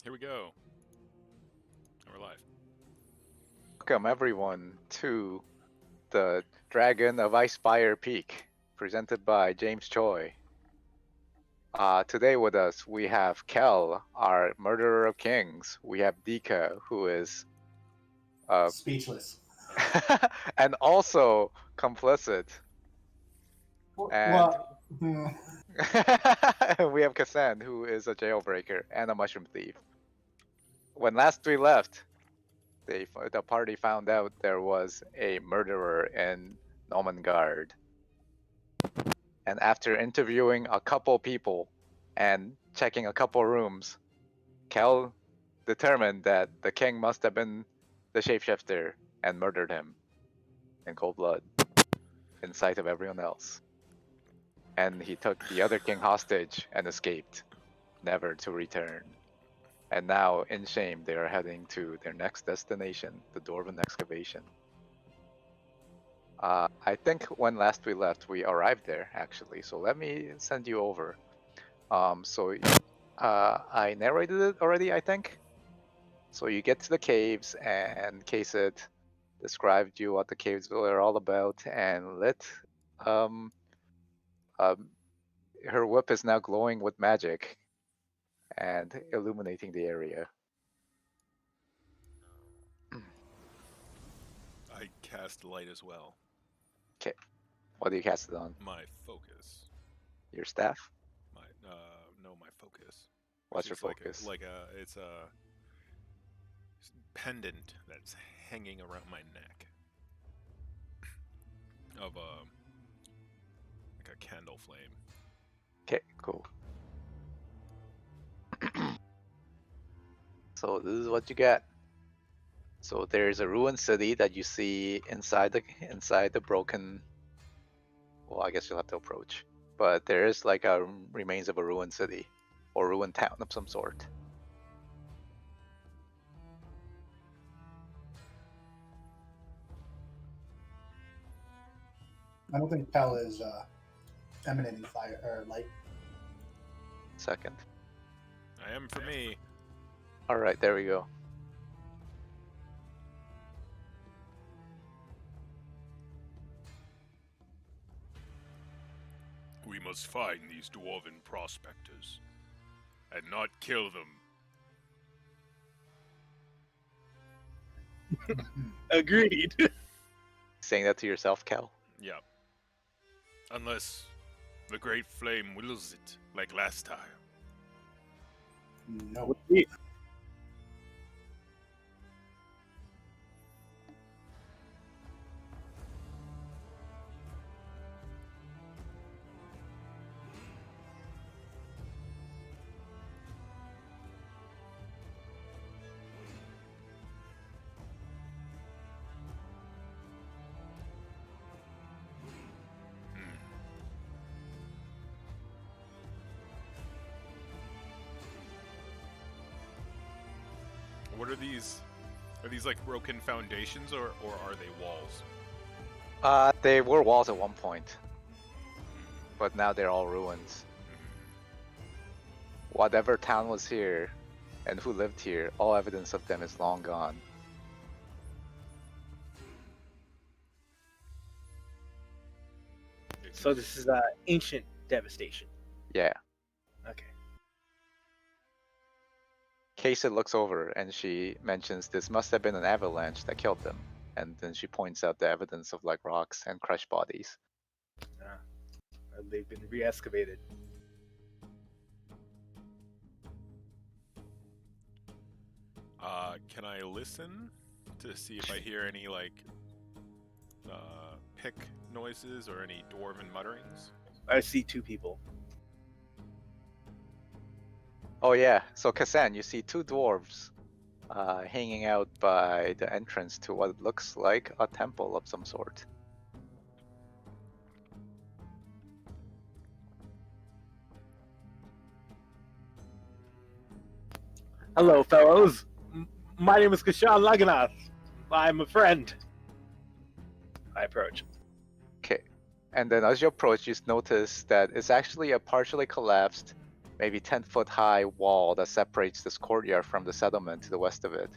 Here we go. And we're live. Welcome everyone to the Dragon of Icefire Peak, presented by James Choi. Today with us we have Kel, our murderer of kings. We have Dika, who is speechless. and also complicit. And we have Kassan, who is a jailbreaker and a mushroom thief. When last we left, the party found out there was a murderer in Nomengard. And after interviewing a couple people and checking a couple rooms, Kel determined that the king must have been the shapeshifter and murdered him in cold blood in sight of everyone else. And he took the other king hostage and escaped, never to return. And now, in shame, they are heading to their next destination, the Dwarven Excavation. I think when last we left, we arrived there, actually. So let me send you over. I narrated it already, I think. So you get to the caves, and Kased described you what the caves were all about, and her whip is now glowing with magic and illuminating the area. I cast light as well. Okay, what do you cast it on? My focus. Your staff? No, my focus. What's your It's focus? It's a pendant that's hanging around my neck of like a candle flame. Okay, cool. So this is what you get. So there's a ruined city that you see inside the broken. Well, I guess you'll have to approach, but there is like a remains of a ruined city or ruined town of some sort. I don't think Pell is emanating fire or light. Second. I am for me. All right, there we go. We must find these dwarven prospectors and not kill them. Agreed. Saying that to yourself, Cal? Yeah. Unless the Great Flame wills it, like last time. No. What are these? Are these like broken foundations, or are they walls? They were walls at one point, but now they're all ruins. Whatever town was here and who lived here, all evidence of them is long gone. So this is ancient devastation. Yeah. Okay. Kased looks over and she mentions this must have been an avalanche that killed them. And then she points out the evidence of like rocks and crushed bodies. They've been re-excavated. Can I listen to see if I hear any like pick noises or any dwarven mutterings? I see two people. Oh yeah, so Kassan, you see two dwarves hanging out by the entrance to what looks like a temple of some sort. Hello, fellows. My name is Kashan Laganath. I'm a friend. I approach. Okay, and then as you approach, you notice that it's actually a partially collapsed maybe 10-foot high wall that separates this courtyard from the settlement to the west of it.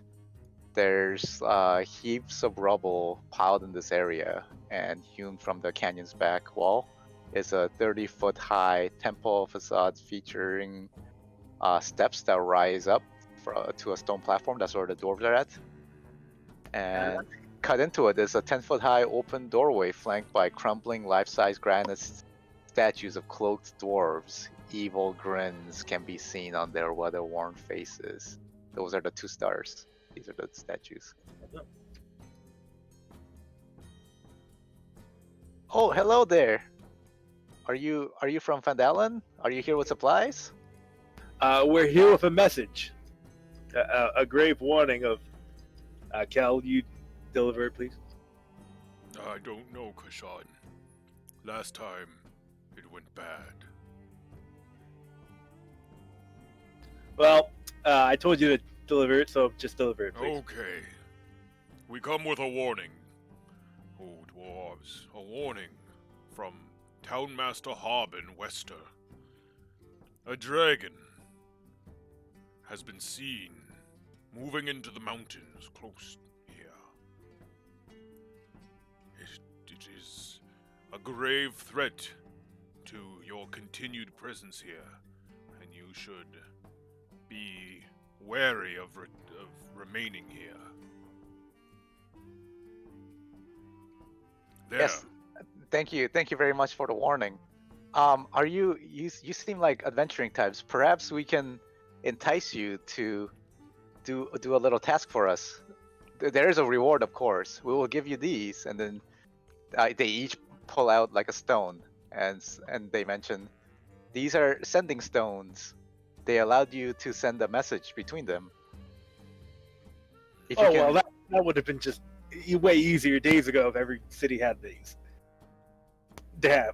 There's heaps of rubble piled in this area, and hewn from the canyon's back wall is a 30-foot high temple facade featuring steps that rise up to a stone platform. That's where the dwarves are at. And cut into it is a 10-foot high open doorway flanked by crumbling life-size granite statues of cloaked dwarves. Evil grins can be seen on their weather-worn faces. Those are the 2 stars. These are the statues. Oh, hello there. Are you from Phandelver? Are you here with supplies? We're here with a message. A grave warning of... Cal, you deliver it, please? I don't know, Kashan. Last time, it went bad. Well, I told you to deliver it, so just deliver it, please. Okay. We come with a warning. Oh, dwarves, a warning from Townmaster Harbin Wester. A dragon has been seen moving into the mountains close here. It is a grave threat to your continued presence here, and you should be wary of remaining here. There. Yes. Thank you very much for the warning. Are you seem like adventuring types. Perhaps we can entice you to do a little task for us. There is a reward, of course. We will give you these, and then they each pull out like a stone, and they mention these are sending stones. They allowed you to send a message between them. If you Well, that would have been just way easier days ago if every city had these. Damn.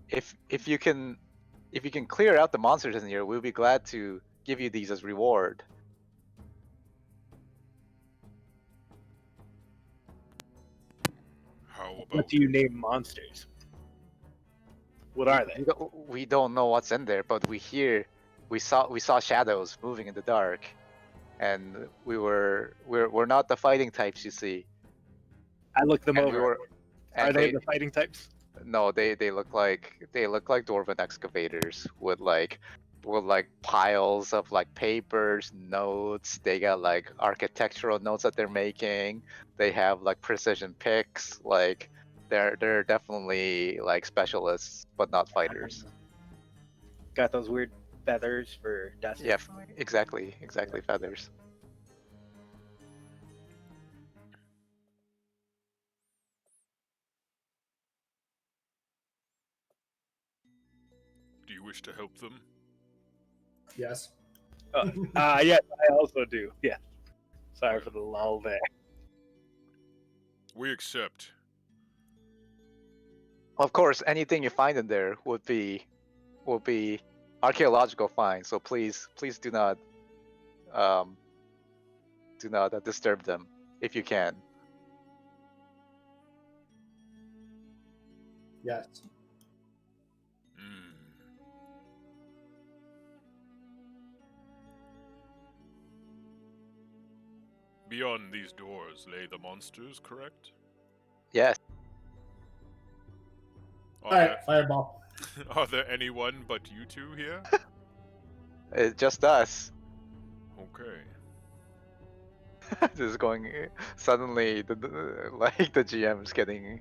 if you can clear out the monsters in here, we'll be glad to give you these as reward. How about What do you name monsters? What are they? We don't know what's in there, but we saw shadows moving in the dark, and we're not the fighting types, you see. I looked them And over. Are they the fighting types? No, they look like dwarven excavators with piles of like papers, notes. They got like architectural notes that they're making. They have like precision picks. Like they're definitely like specialists, but not fighters. Got those weird feathers for dust. Yeah, exactly feathers. Do you wish to help them? Yes. Yes, I also do. Yeah. Sorry for the lull there. We accept. Of course, anything you find in there would be archaeological finds. So please do not disturb them if you can. Yes. Hmm. Beyond these doors lay the monsters, correct? Yes. Are, All right, fireball. there, are there anyone but you two here? It's just us. Okay. This is going suddenly. The GM's getting.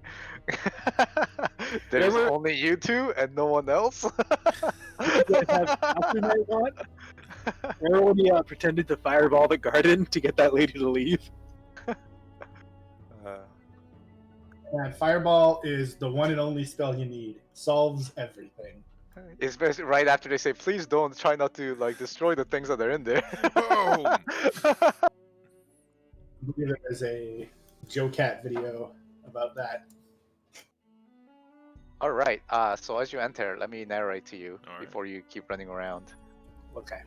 There's Remember- only you two and no one else. You guys have afternight on? Remember when he pretended to fireball the garden to get that lady to leave? And fireball is the one and only spell you need. Solves everything. Especially right after they say, "Please don't try not to like destroy the things that are in there." Oh. I believe there's a Joe Cat video about that. All right. So as you enter, let me narrate to you All right. before you keep running around. Okay.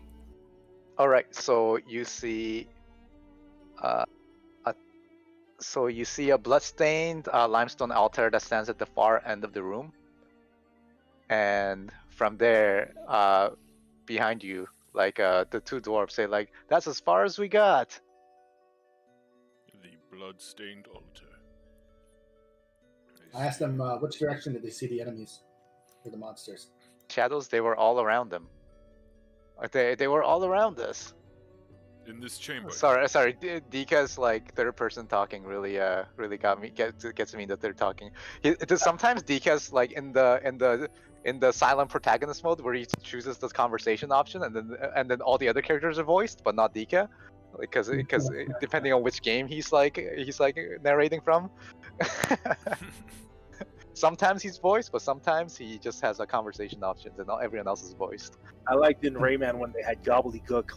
All right. So you see, a bloodstained limestone altar that stands at the far end of the room, and from there, behind you, like the two dwarves say, like, "That's as far as we got." The blood-stained altar. I asked them which direction did they see the enemies or the monsters. Shadows, they were all around them. They were all around us. In this chamber. Sorry. Dika's like third person talking really really gets me that they're talking. Sometimes Dika's like in the silent protagonist mode where he chooses the conversation option and then all the other characters are voiced but not Dika, because depending on which game he's like narrating from. Sometimes he's voiced, but sometimes he just has a conversation options and not everyone else is voiced. I liked in Rayman when they had gobbledygook.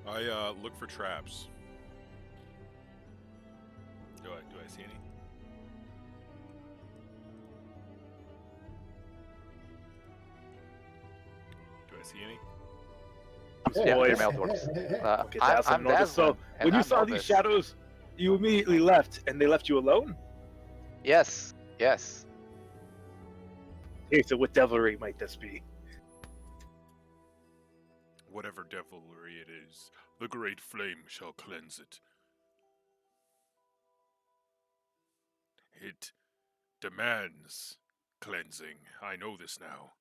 I look for traps. Do I see any? Do I see any? Yeah, Boys. they're male dwarves. Okay, that's I'm noticed. So Desmond, and when you I'm saw these Elvis. shadows, you immediately left, and they left you alone. Yes. Okay, so what devilry might this be? Whatever devilry it is, the great flame shall cleanse it. It demands cleansing. I know this now.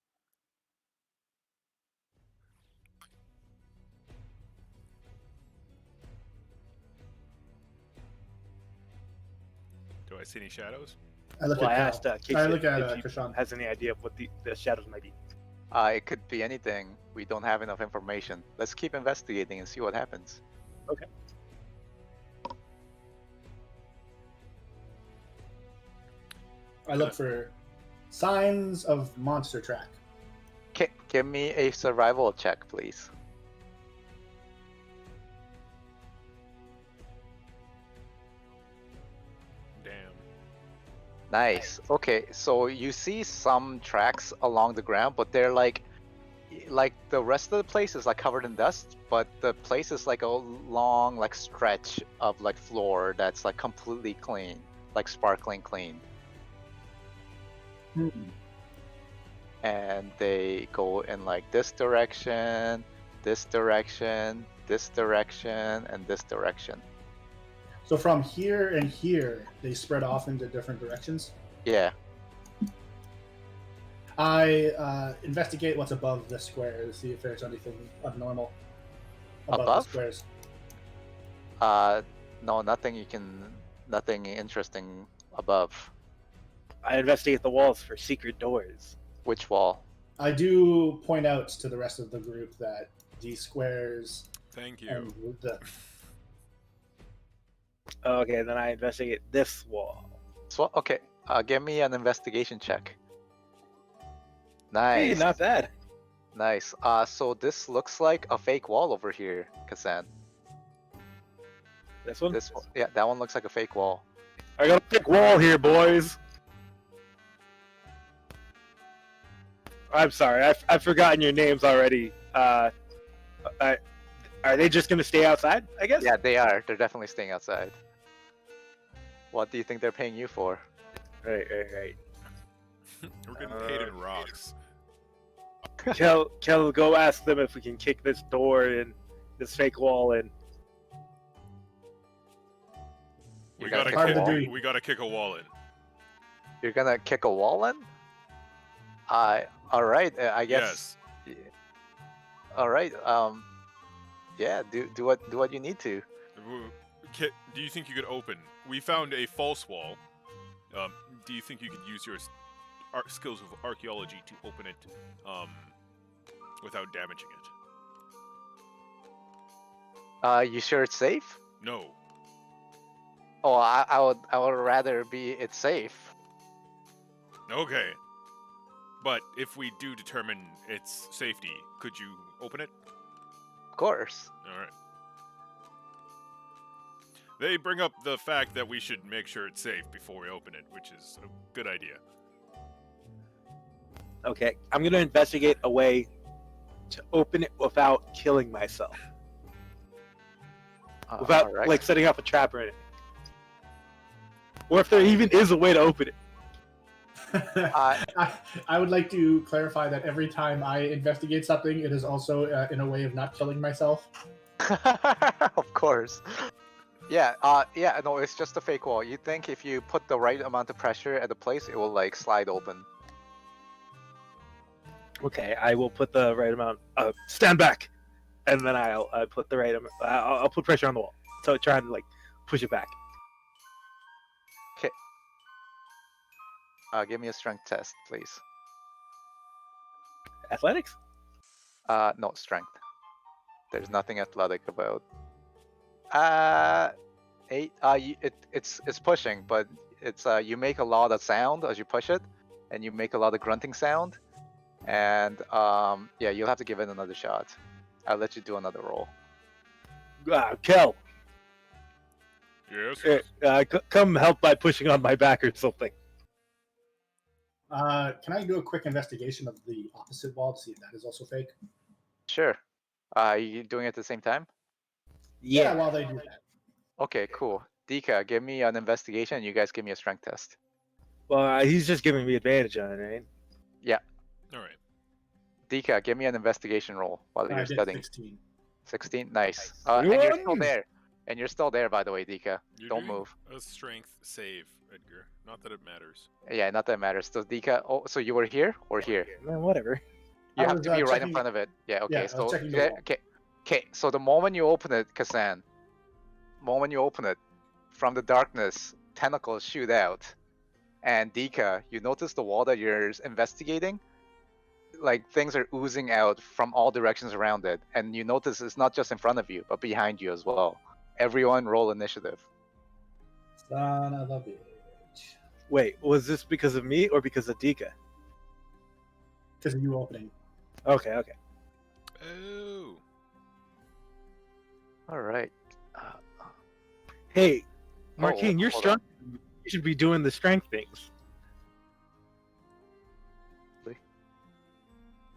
Do I see any shadows? I look Well, I at asked I Casey look at if he Kashan. has any idea of what the shadows might be. It could be anything. We don't have enough information. Let's keep investigating and see what happens. Okay. I look for signs of monster track. Give me a survival check, please. Damn. Nice. Okay, so you see some tracks along the ground, but they're like the rest of the place is like covered in dust, but the place is like a long like stretch of like floor that's like completely clean, like sparkling clean. And they go in like this direction, this direction, this direction, and this direction. So from here and here, they spread off into different directions. Yeah. I investigate what's above the square to see if there's anything abnormal Above? the squares. No, nothing interesting above. I investigate the walls for secret doors. Which wall? I do point out to the rest of the group that these squares Thank you. and the Okay, then I investigate this wall. So okay, give me an investigation check. Nice. Hey, not bad. Nice. So this looks like a fake wall over here, Kazan. This one? Yeah, that one looks like a fake wall. I got a big wall here, boys. I'm sorry, I've forgotten your names already. Are they just gonna stay outside, I guess? Yeah, they are. They're definitely staying outside. What do you think they're paying you for? Right. We're getting paid in rocks. Kel, go ask them if we can kick this door in, this fake wall in. We You're gotta gonna kick a wall? we gotta kick a wall in. You're gonna kick a wall in? All right. I guess. Yes. All right. Yeah. Do what you need to. Do you think you could open? We found a false wall. Do you think you could use your skills of archaeology to open it without damaging it? You sure it's safe? No. Oh, I would rather it's safe. Okay. But if we do determine its safety, could you open it? Of course. All right. They bring up the fact that we should make sure it's safe before we open it, which is a good idea. Okay, I'm gonna investigate a way to open it without killing myself. Without Alright. like setting up a trap or anything. or if there even is a way to open it. I would like to clarify that every time I investigate something, it is also in a way of not killing myself. Of course. Yeah, yeah, no, it's just a fake wall. You think if you put the right amount of pressure at the place, it will like slide open. Okay, I will put the right amount. Stand back, and then I'll put the right. I'll put pressure on the wall. So try and like push it back. Give me a strength test, please. Athletics. No, strength. There's nothing athletic about. 8. It's pushing, but it's you make a lot of sound as you push it, and you make a lot of grunting sound, and yeah, you'll have to give it another shot. I'll let you do another roll. Kel, Yes. come help by pushing on my back or something. Can I do a quick investigation of the opposite wall to see if that is also fake? Sure. You doing it at the same time? Yeah, while they do that. Okay, cool. Dika, give me an investigation. You guys give me a strength test. Well, he's just giving me advantage on it, right? Yeah. All right. Dika, give me an investigation roll while I you're did studying. 16. 16, nice. And you're still 21. there. And you're still there, by the way, Dika. You're Don't doing move. a strength save, Edgar. Not that it matters. Yeah, not that it matters. So Dika, oh, so you were here or here? Man, whatever. You I have was, to be right in checking- front of it. Yeah, okay. Yeah, I was So checking the yeah, wall. okay. So the moment you open it, Kasan, moment you open it, from the darkness, tentacles shoot out. And Dika, you notice the wall that you're investigating, like things are oozing out from all directions around it. And you notice it's not just in front of you, but behind you as well. Everyone roll initiative. Son of a bitch. Wait, was this because of me or because of Dika? Because of you opening. Okay. Oh. All right. Hey, Marquine, you're hold strong. on. You should be doing the strength things.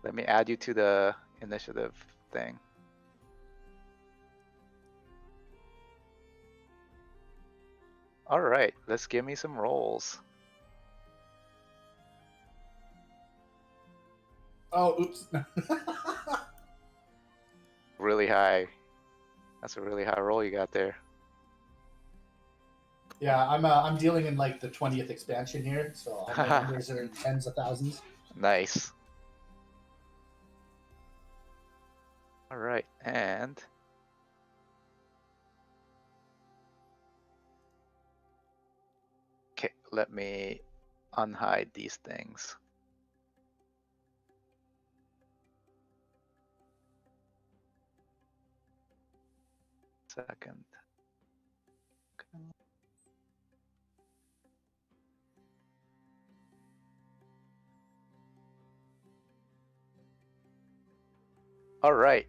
Let me add you to the initiative thing. All right, let's give me some rolls. Oh, oops. Really high. That's a really high roll you got there. Yeah, I'm dealing in like the 20th expansion here, so all my numbers are in tens of thousands. Nice. All right, and okay, let me unhide these things. Second. Okay. All right.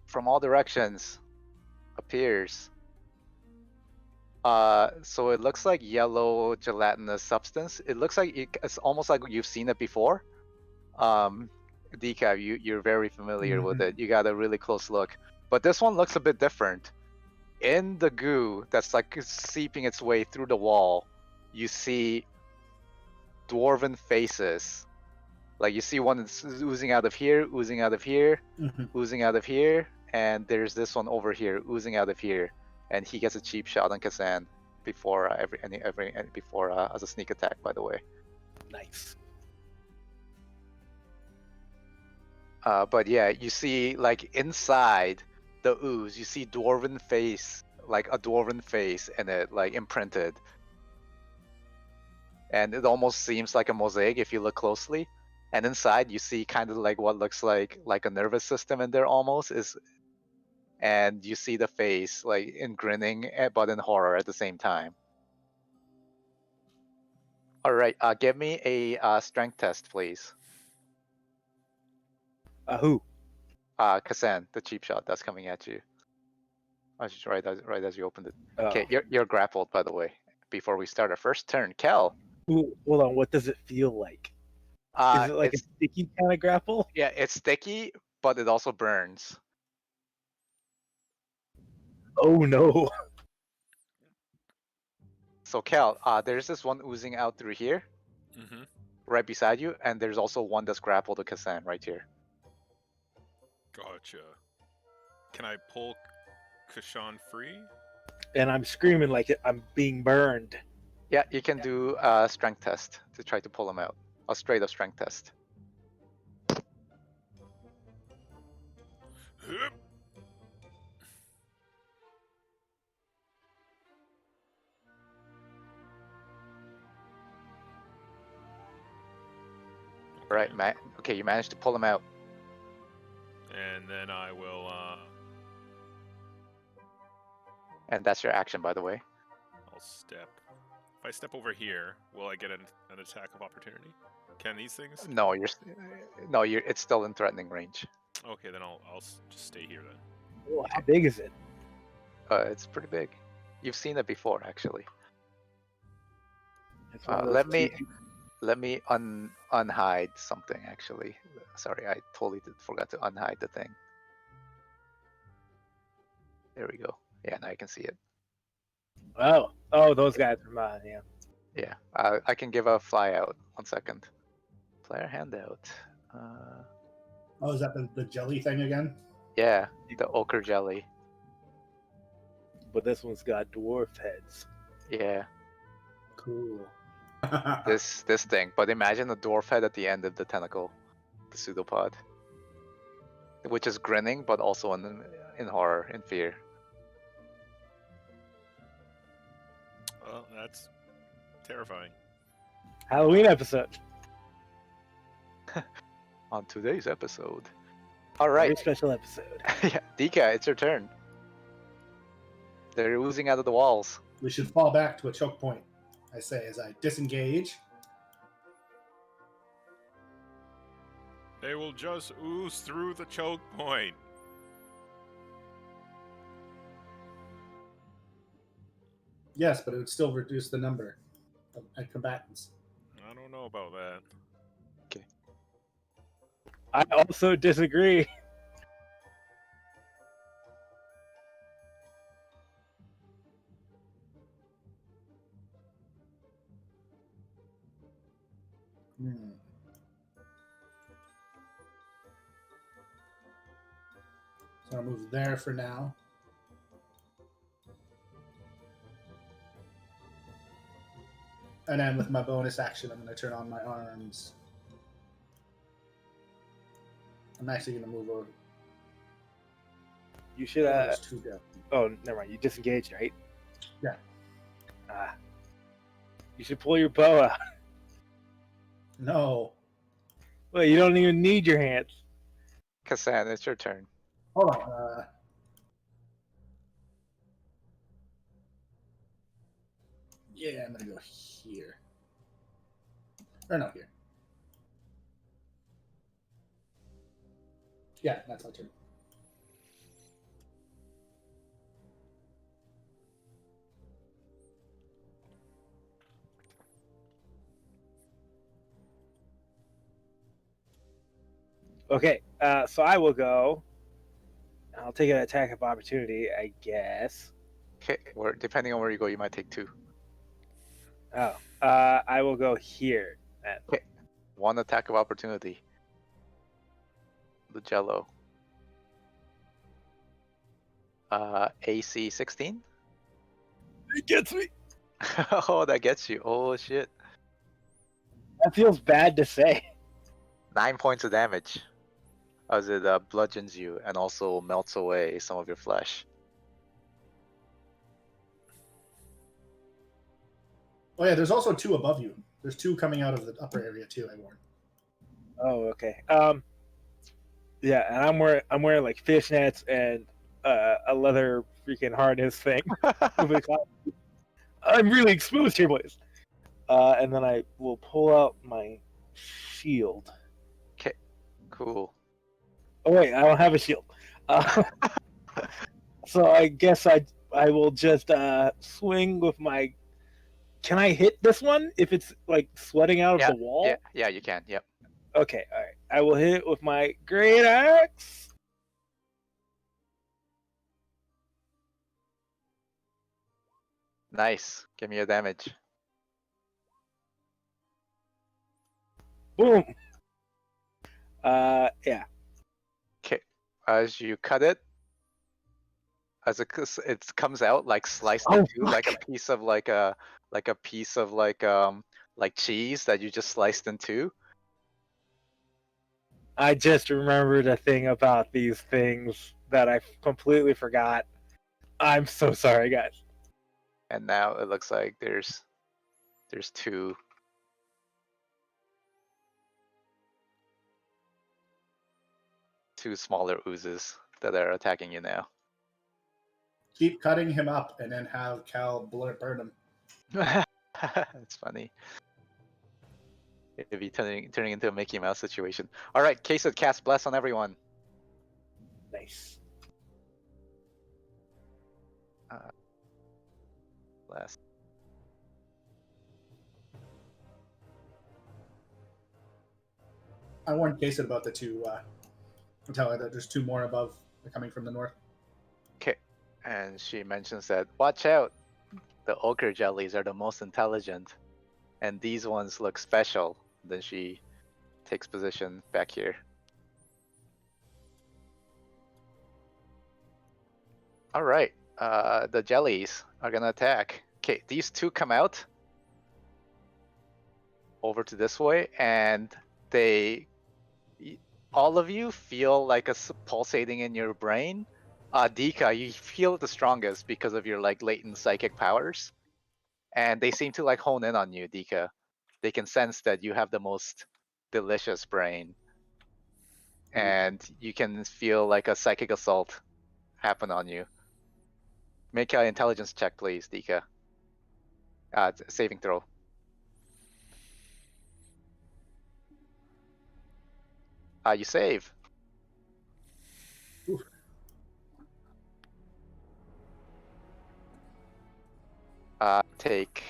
From all directions appears. So it looks like yellow gelatinous substance. It looks like it's almost like you've seen it before. Decaf, you're very familiar with it. You got a really close look. But this one looks a bit different. In the goo that's like seeping its way through the wall, you see dwarven faces. Like you see one that's oozing out of here, oozing out of here, oozing out of here, and there's this one over here oozing out of here, and he gets a cheap shot on Kazan before before as a sneak attack. By the way. Nice. But yeah, you see like inside the ooze, you see dwarven face, like a dwarven face in it, like imprinted, and it almost seems like a mosaic if you look closely. And inside you see kind of like what looks like a nervous system in there almost is, and you see the face like in grinning but in horror at the same time. All right, give me a strength test, please. Who? Kasan, the cheap shot that's coming at you. Right as you opened it. Oh. Okay, you're grappled, by the way. Before we start our first turn, Kel. Ooh, hold on. What does it feel like? Is it like a sticky kind of grapple? Yeah, it's sticky, but it also burns. Oh no. So Cal, there's this one oozing out through here, Mm-hmm. right beside you, and there's also one that's grappled to Kassan right here. Gotcha. Can I pull Kashan free? And I'm screaming like I'm being burned. Yeah, you can do a strength test to try to pull him out. A straight up strength test. Hup. Right, okay, you managed to pull him out. And then I will. And that's your action, by the way. I'll step. If I step over here, will I get an attack of opportunity? Can these things? No, it's still in threatening range. Okay, then I'll just stay here then. Oh, how big is it? It's pretty big. You've seen it before, actually. It's one of those Let me unhide something. Actually, sorry, I totally forgot to unhide the thing. There we go. Yeah, now I can see it. Oh, those guys are mine. Yeah. Yeah, I can give a fly out. 1 second. Player handout. Oh, is that the jelly thing again? Yeah, the ochre jelly. But this one's got dwarf heads. Yeah, Cool. this thing. But imagine a dwarf head at the end of the tentacle, the pseudopod, which is grinning, but also in horror, in fear. Well, that's terrifying. Halloween episode. On today's episode. All Very right, special episode. yeah, Dika, it's your turn. They're oozing out of the walls. We should fall back to a choke point, I say, as I disengage. They will just ooze through the choke point. Yes, but it would still reduce the number of combatants. I don't know about that. I also disagree. Hmm. So I'll move there for now. And then with my bonus action, I'm going to turn on my arms. I'm actually going to move over. You should. Those two down. Oh, never mind. You disengaged, right? Yeah. You should pull your bow out. No. Well, you don't even need your hands. Kassan, it's your turn. Hold on. Yeah, I'm going to go here. Or no, here. Yeah, that's my turn. Okay, so I will go. I'll take an attack of opportunity, I guess. Okay, depending on where you go, you might take 2. Oh, I will go here. Then. Okay. 1 attack of opportunity. The Jello. AC 16? It gets me. Oh, that gets you. Oh, shit. That feels bad to say. 9 points of damage. As it bludgeons you and also melts away some of your flesh. Oh yeah, there's also 2 above you. There's 2 coming out of the upper area too, I warned. Oh, okay. Yeah, and I'm wearing like fishnets and a leather freaking harness thing. I'm really exposed here, boys. And then I will pull out my shield. Okay, cool. Oh wait, I don't have a shield. So I guess I will just swing with my. Can I hit this one if it's like sweating out of the wall? Yeah, you can. Yep. Okay, all right. I will hit it with my great axe. Nice. Give me a damage. Boom. Yeah. Okay. As you cut it, it comes out like sliced Oh, in two, like a fuck. piece of like a piece of like cheese that you just sliced in two. I just remembered a thing about these things that I completely forgot. I'm so sorry, guys. And now it looks like there's two smaller oozes that are attacking you now. Keep cutting him up and then have Cal burn him. It's funny. It'd be turning into a Mickey Mouse situation. All right, Queso cast bless on everyone. Nice. Bless. I warned Kason about the two. Tell her that there's two more above coming from the north. Okay, and she mentions that watch out. The ochre jellies are the most intelligent, and these ones look special. Then she takes position back here. All right, the jellies are gonna attack. Okay, these two come out over to this way, and all of you feel like a pulsating in your brain. Dika, you feel the strongest because of your like latent psychic powers, and they seem to like hone in on you, Dika. They can sense that you have the most delicious brain, and you can feel like a psychic assault happen on you. Make an intelligence check, please, Dika. Saving throw. You save. Oof. Take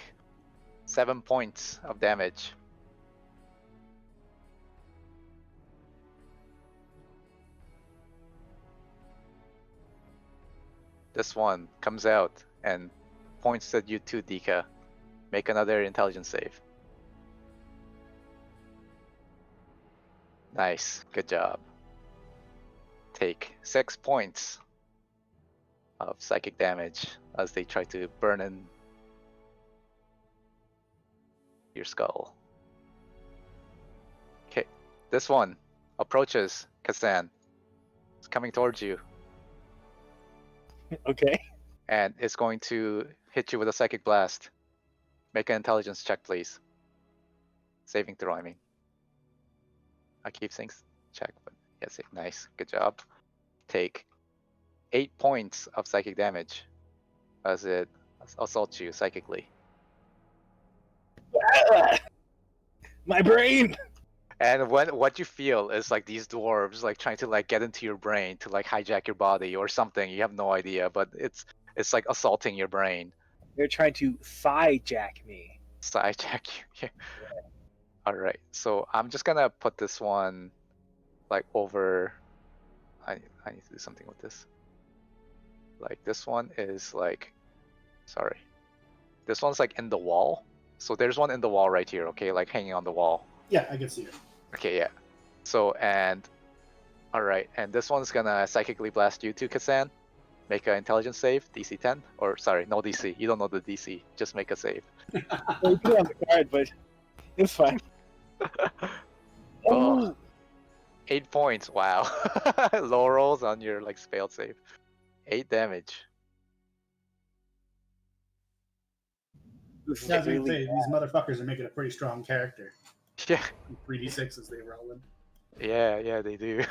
7 points of damage. This one comes out and points at you too, Dika. Make another intelligence save. Nice, good job. Take 6 points of psychic damage as they try to burn in your skull. Okay, this one approaches Kazan. It's coming towards you Okay. and it's going to hit you with a psychic blast. Make an intelligence check, please. Saving throw, I mean. I keep saying check, but yes, nice, good job. Take 8 points of psychic damage as it assaults you psychically. My brain. And what you feel is like these dwarves like trying to like get into your brain to like hijack your body or something. You have no idea, but it's like assaulting your brain. They're trying to hijack me. Hijack you. All right, so I'm just gonna put this one like over. I need to do something with this. Like this one is like, sorry, this one's like in the wall. So there's one in the wall right here, okay, like hanging on the wall. Yeah, I can see it. Okay, yeah. So and all right, and this one's gonna psychically blast you too, Kazan. Make an intelligence save, DC 10, or sorry, no DC. You don't know the DC. Just make a save. Well, you put it on the card, but it's fine. Oh, 8 points. Wow. Low rolls on your like failed save. 8 damage. This is Yeah, I was gonna really say, these motherfuckers are making a pretty strong character. Yeah. 3d6 as they roll in. Yeah, they do.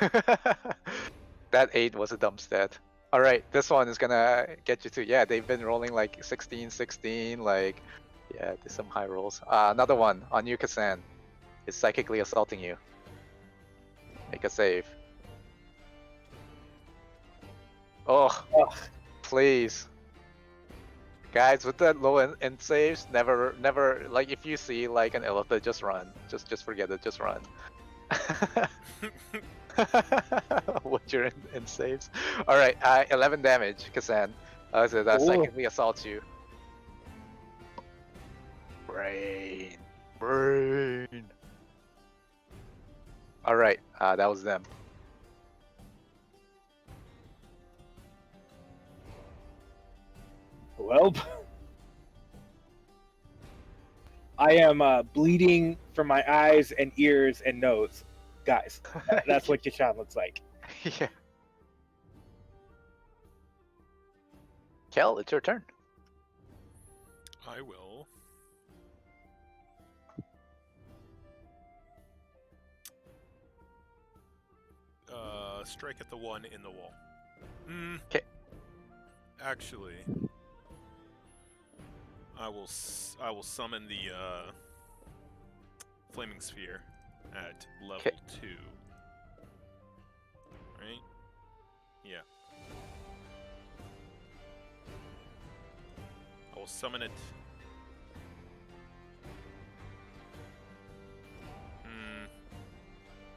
That 8 was a dumb stat. All right, this one is gonna get you to, yeah, they've been rolling like 16, 16, like, yeah, there's some high rolls. Another one on you, Kazan. Is psychically assaulting you. Make a save. Oh, please. Guys, with that low end saves, never, like, if you see like an elephant, just run. Just forget it, just run. With your in saves. Alright, 11 damage, Kazan. So that Ooh. psychically assaults you. Brain. Brain. All right, that was them. Well, I am bleeding from my eyes and ears and nose, guys. That's what Kishan looks like. Yeah. Kel, it's your turn. I will. Strike at the one in the wall. Okay. Actually, I will summon the flaming sphere at level 2. Right? Yeah. I will summon it.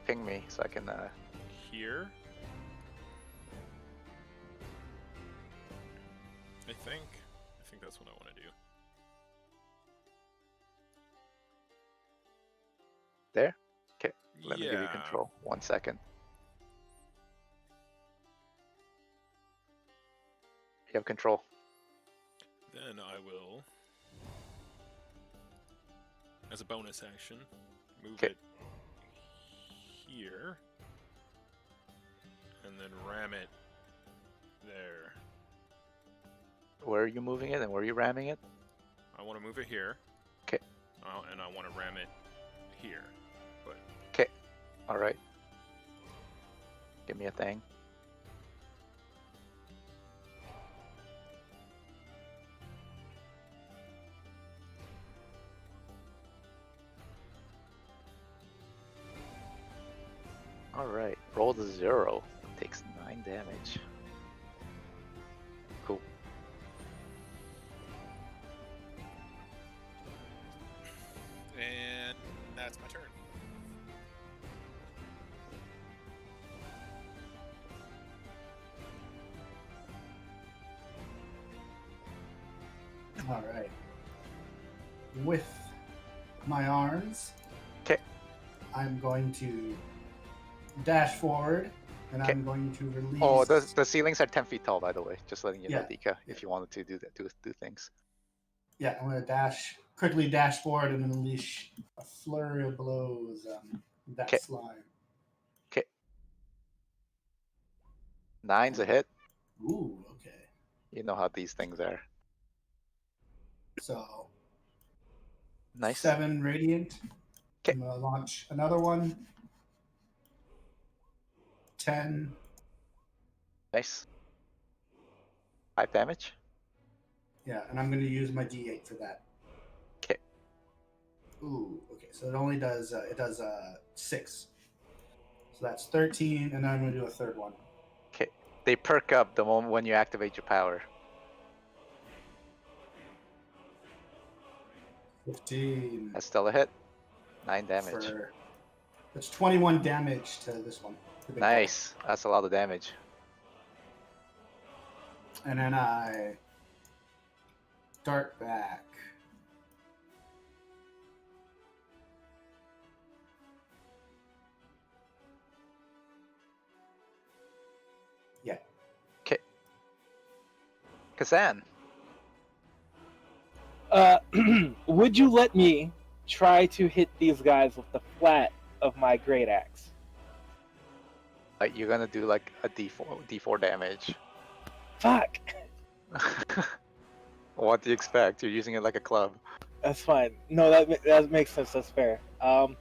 Ping me so I can. Here. I think that's what I want to do. There? Okay. Let me give you Yeah. control. 1 second. You have control. Then I will, as a bonus action, move Okay. it here, and then ram it there. Where are you moving it and where are you ramming it? I want to move it here. 'Kay. And I want to ram it here. But All right. Give me a thing. All right. Roll the 0. Takes 9 damage. Cool. and that's my turn. All right. With my arms, 'Kay. I'm going to dash forward, and 'Kay. I'm going to release. Oh, the ceilings are 10 feet tall, by the way. Just letting you know, Yeah, Dika, yeah. if you wanted to do that, do things. Yeah, I'm going to quickly dash forward and unleash a flurry of blows on that 'Kay. slime. 9's a hit. Ooh, okay. You know how these things are. So Nice. 7 radiant. 'Kay. I'm gonna launch another one. 10. Nice. 5 damage. Yeah, and I'm gonna use my D8 for that. 'Kay. Ooh, okay. So it only does 6. So that's 13, and then I'm gonna do a third one. Okay. They perk up the moment when you activate your power. 15. That's still a hit. 9 damage. That's 21 damage to this one. the big guy. Nice. That's a lot of damage. And then I dart back. Yeah. Okay. Kazan. Would you let me try to hit these guys with the flat of my great axe? Like you're gonna do like a D4 damage. Fuck. What do you expect? You're using it like a club. That's fine. No, that makes sense. That's fair. I'll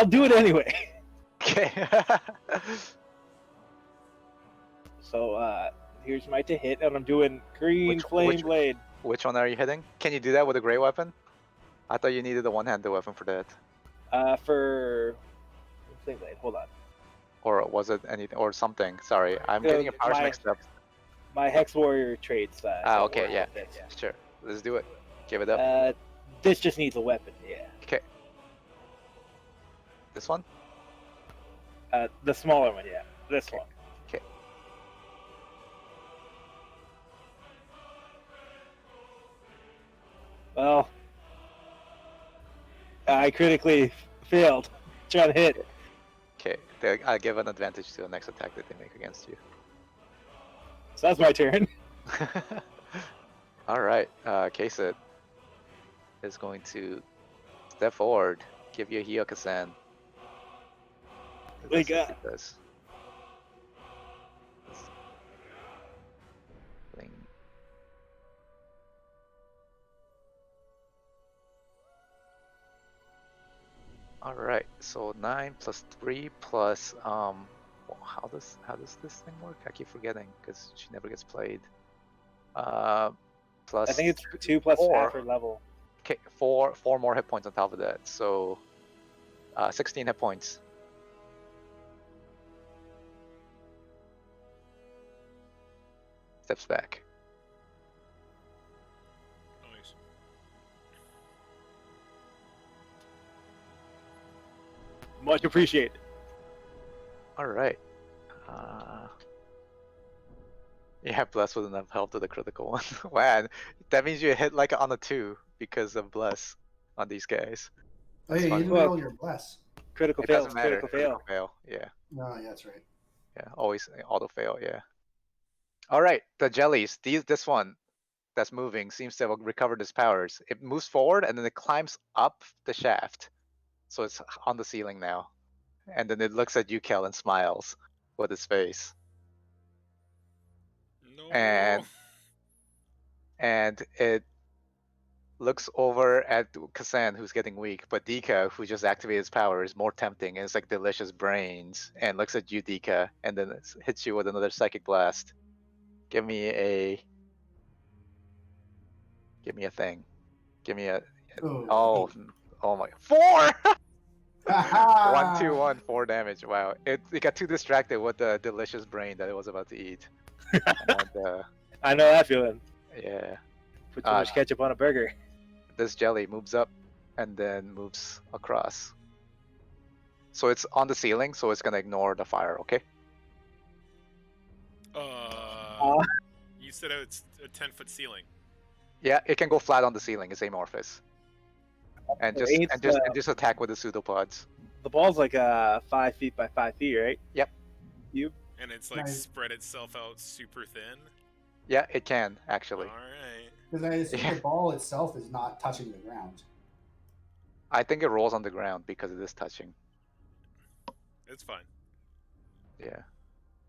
do it anyway. Okay. So here's my to hit, and I'm doing green flame blade. Which one are you hitting? Can you do that with a gray weapon? I thought you needed a one-handed weapon for that. For flame blade. Hold on. Or was it anything or something? Sorry, I'm getting your powers mixed up. my Hex Warrior traits. Don't Okay, work yeah, with this. sure. Let's do it. Give it up. This just needs a weapon. Yeah. Okay. This one? The smaller one. Yeah. This Okay. one. Okay. Well, I critically failed. Trying to hit. Okay. I give an advantage to the next attack that they make against you. So that's my turn. All right. Kaset is going to step forward, give you a heal, Kasan. Like, This thing. All right. So 9 plus 3 plus how does this thing work? I keep forgetting because she never gets played. Plus I think it's 2 plus 4. half her level. Okay, four more hit points on top of that. So 16 hit points. Steps back. Nice. Much appreciated. All right. Yeah, bless with enough help to the critical one. Man, that means you hit like on a 2 because of bless on these guys. Oh yeah, That's you funny. didn't Well, roll your bless. Critical It fail. doesn't matter. Critical fail. Yeah, No, yeah, that's right. yeah, always auto fail. Yeah. All right, the jellies. This one that's moving seems to have recovered its powers. It moves forward and then it climbs up the shaft, so it's on the ceiling now. And then it looks at you, Kel, and smiles with its face. No. And it looks over at Kasan, who's getting weak, but Dika, who just activated his power, is more tempting, and it's like delicious brains, and looks at you, Dika, and then it hits you with another psychic blast. Give me a thing. Give me a Oh. oh my 4! Haha! 1, 2, 1, 4 damage. Wow. It got too distracted with the delicious brain that it was about to eat. And I know that feeling. yeah. Put too much ketchup on a burger. This jelly moves up and then moves across. So it's on the ceiling, so it's gonna ignore the fire, okay? You said it's a 10-foot ceiling. Yeah, it can go flat on the ceiling, it's amorphous. And just attack with the pseudopods. The ball's like 5 feet by 5 feet, right? Yep. And it's like Nice. spread itself out super thin. Yeah, it can, actually. Alright. Because I assume Yeah. the ball itself is not touching the ground. I think it rolls on the ground because it is touching. It's fine. Yeah.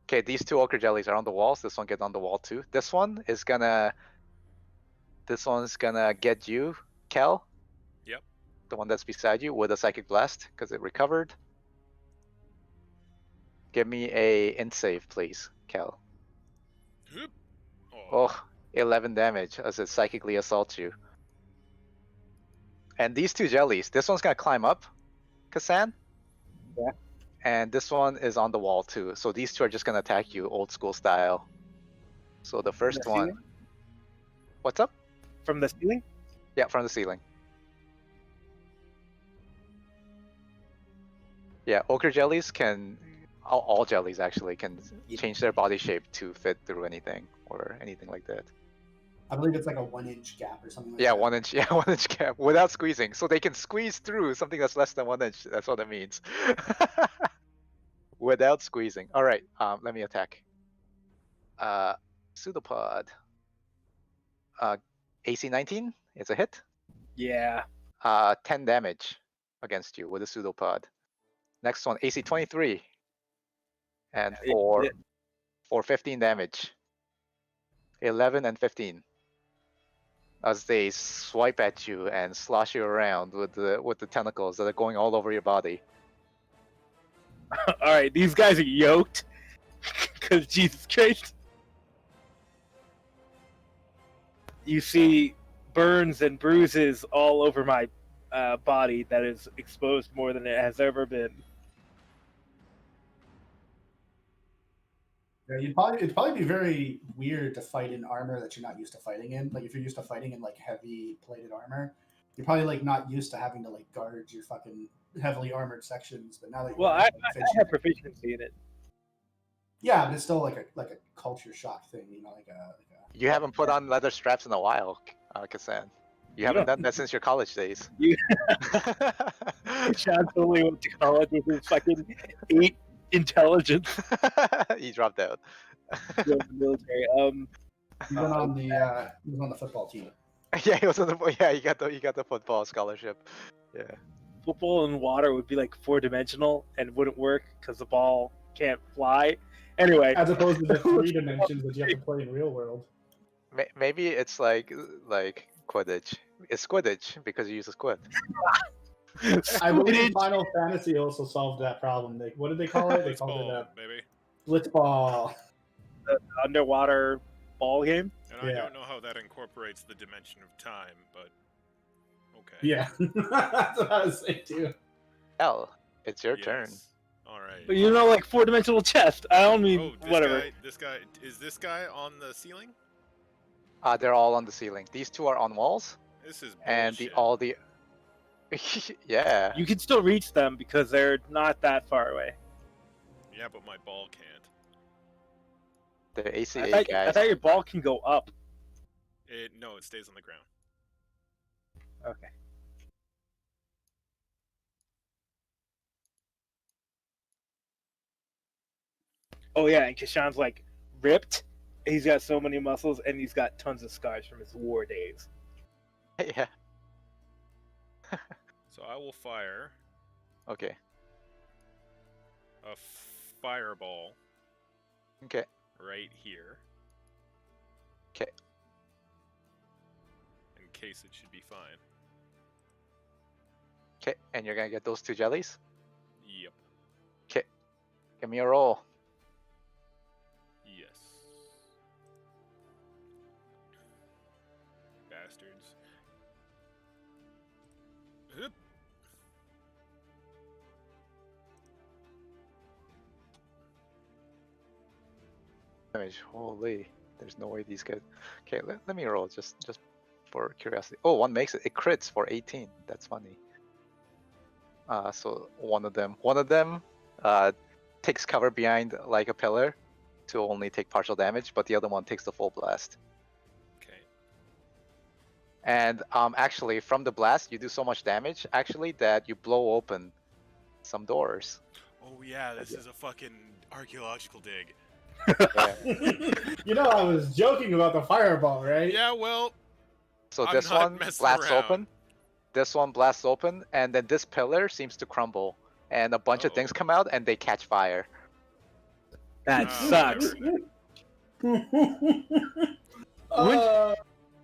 Okay, these 2 ochre jellies are on the walls. This one gets on the wall too. This one's gonna get you, Kel. Yep. The one that's beside you with a psychic blast because it recovered. Give me a int save, please, Kel. Whoop. Oh, 11 damage as it psychically assaults you. And these 2 jellies, this one's gonna climb up, Kasan. Yeah. And this one is on the wall too. So these 2 are just gonna attack you old school style. So the first the one. ceiling? What's up? From the ceiling? Yeah, from the ceiling. Yeah, ochre jellies can, all jellies actually can change their body shape to fit through anything or anything like that. I believe it's like a 1-inch gap or something like Yeah, that. 1 inch. Yeah, 1 inch gap without squeezing, so they can squeeze through something that's less than 1 inch. That's what it means. Without squeezing. All right. Let me attack. Pseudopod. AC 19. It's a hit. Yeah. 10 damage against you with a pseudopod. Next one, AC 23. And for 15 damage. 11 and 15. As they swipe at you and slosh you around with the tentacles that are going all over your body. All right, these guys are yoked. Because Jesus Christ. You see burns and bruises all over my body that is exposed more than it has ever been. Yeah, it'd probably be very weird to fight in armor that you're not used to fighting in. Like if you're used to fighting in like heavy plated armor, you're probably like not used to having to like guard your fucking heavily armored sections. But now that you're Well, I have proficiency in it. yeah, but it's still like a culture shock thing, you know, You haven't put on leather straps in a while, Kassan. You haven't done that since your college days. Sean totally went to college with his fucking 8 intelligence. He dropped out. The military. He was on the football team. Yeah, he was on the. Yeah, you got the football scholarship. Yeah. Football in water would be like 4-dimensional and wouldn't work because the ball can't fly. Anyway, As opposed to the 3 dimensions that you have to play in real world. Maybe it's like Quidditch. It's Quidditch because you use a squid. I believe Final Fantasy also solved that problem. What did they call it? They called it maybe. Blitzball. the underwater ball game. And I don't know how that incorporates the dimension of time, but okay. Yeah, that's what I was saying too. Hell, it's your turn. All right. But you know, like 4-dimensional chest. I don't mean whatever. This guy on the ceiling? They're all on the ceiling. These two are on walls. This is bullshit. And all the yeah. You can still reach them because they're not that far away. Yeah, but my ball can't. The ACA I guys. thought your ball can go up. No, it stays on the ground. Okay. Oh yeah, and Kashan's like ripped. He's got so many muscles, and he's got tons of scars from his war days. Yeah. So I will fire Okay. a fireball Okay. right here. Okay. In case it should be fine. Okay. And you're gonna get those 2 jellies. Yep. Okay. Give me a roll. Yes. Bastards. Hup. Damage. Holy. There's no way these guys. Okay. Let me roll just for curiosity. Oh, one makes it. It crits for 18. That's funny. So one of them takes cover behind like a pillar to only take partial damage, but the other one takes the full blast. Okay. And actually, from the blast, you do so much damage actually that you blow open some doors. Oh yeah, this is a fucking archaeological dig. Yeah. You know, I was joking about the fireball, right? Yeah, well. So I'm this not one messing blasts around. open. This one blasts open, and then this pillar seems to crumble, and a bunch of things come out, and they catch fire. That sucks.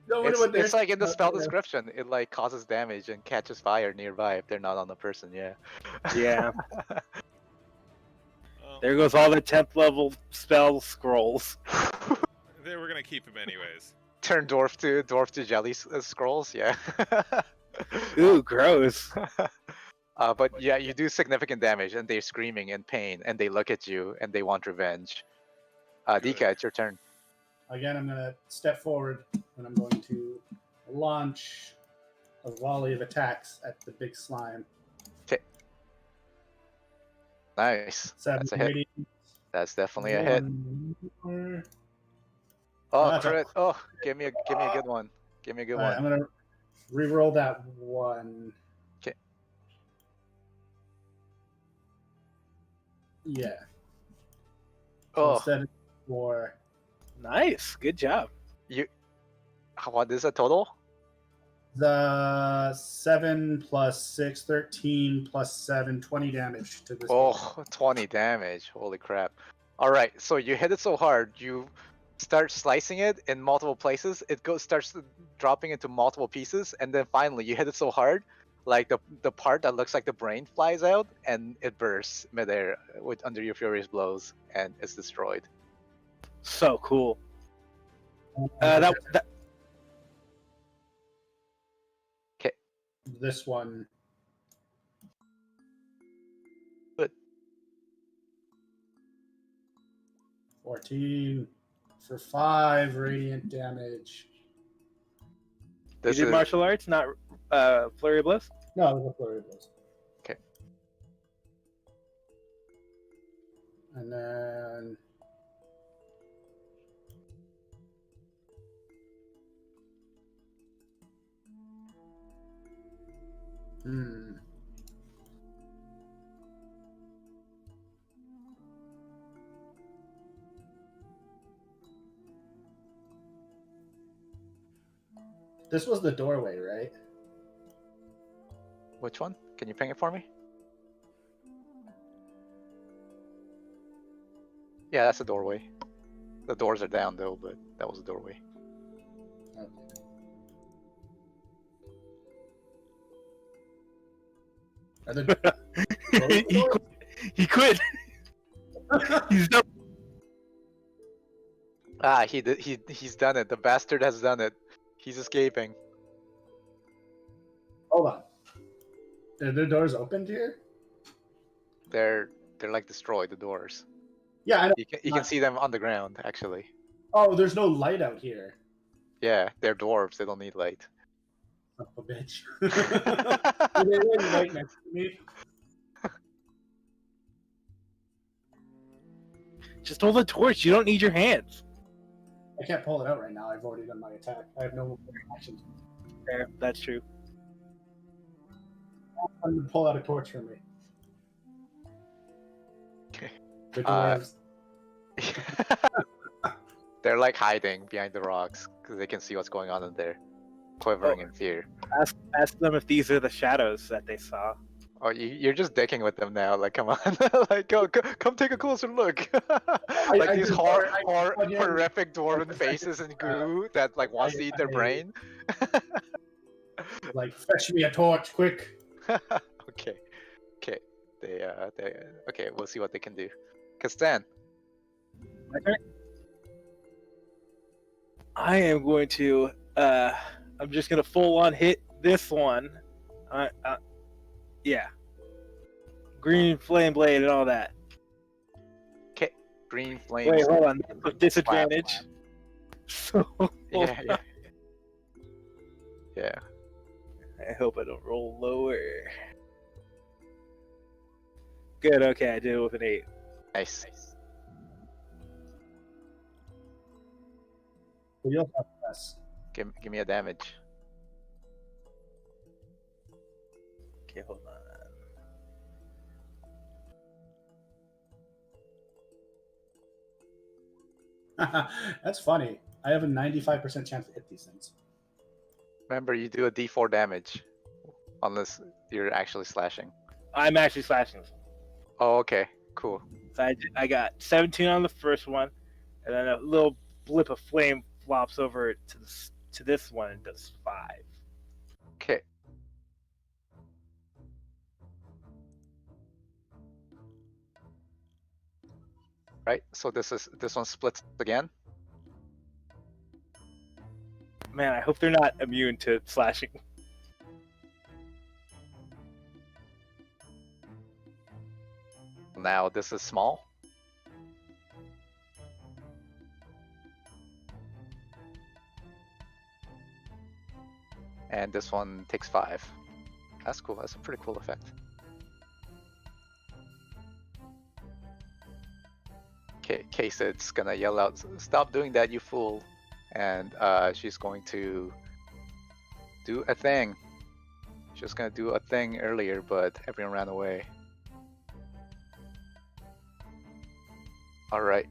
It's like in the spell description, it like causes damage and catches fire nearby if they're not on the person. Yeah. Yeah. Well, There goes all the 10th level spell scrolls. they were gonna keep him anyways. Turn dwarf to jelly scrolls. Yeah. Ooh, gross. But yeah, you do significant damage, and they're screaming in pain, and they look at you, and they want revenge. Good. Dika, it's your turn. Again, I'm gonna step forward and I'm going to launch a volley of attacks at the big slime. Nice. 7 That's a hit. radiant, That's definitely a hit. 1 more. Oh, That's a- crit. Oh, give me a good one. Give me a good Alright, one. I'm gonna re-roll that one. 'Kay. Yeah. So Oh, instead of 4. Nice. Good job. what is the total? The 7 plus 6, 13 plus 7, 20 damage to this. Oh, 20 damage. Holy crap. All right, so you hit it so hard, you start slicing it in multiple places. It starts dropping into multiple pieces, and then finally you hit it so hard, like the part that looks like the brain flies out, and it bursts midair under your furious blows, and it's destroyed. So cool. This one. Good. 14 for 5 radiant damage. You This did is martial arts, not Flurry of Bliss? No, it was a flurry of blows. Okay. And then This was the doorway, right? which one? Can you ping it for me? Yeah, that's the doorway. The doors are down though, but that was the doorway. Okay. Are the he quit. He's done. Ah, he's done it. The bastard has done it. He's escaping. Hold on. Are the doors opened here? They're like destroyed, the doors. Yeah, I know. You can see them on the ground actually. Oh, there's no light out here. Yeah, they're dwarves, they don't need light. Son of a bitch. Are they like right next to me? Just hold the torch. You don't need your hands. I can't pull it out right now. I've already done my attack. I have no actions. Fair. That's true. I'm gonna pull out a torch for me. Okay. The dwarves. They're like hiding behind the rocks because they can see what's going on in there, quivering in fear. Ask them if these are the shadows that they saw. Oh, you're just dicking with them now. Like, come on, like, come take a closer look. Like I these just- horrific dwarven faces and goo that like wants to eat their brain. Like, fetch me a torch, quick. Okay, they okay. We'll see what they can do. Castan, My turn. I am going to. I'm just gonna full on hit this one. Yeah. Green flame blade and all that. green flames. Wait, hold on. Disadvantage. So. Yeah. I hope I don't roll lower. Good. Okay, I did it with an 8. Nice. You'll have less. Give me a damage. Okay, hold on. That's funny. I have a 95% chance to hit these things. Remember, you do a D4 damage, unless you're actually slashing. I'm actually slashing. Oh, okay, cool. So I got 17 on the first one, and then a little blip of flame flops over to this one and does 5. Okay. Right. So this one splits again. Man, I hope they're not immune to slashing. Now this is small. And this one takes 5. That's cool. That's a pretty cool effect. Okay, K-Sid's gonna yell out, "Stop doing that, you fool!" And she's going to do a thing. She was gonna do a thing earlier, but everyone ran away. All right.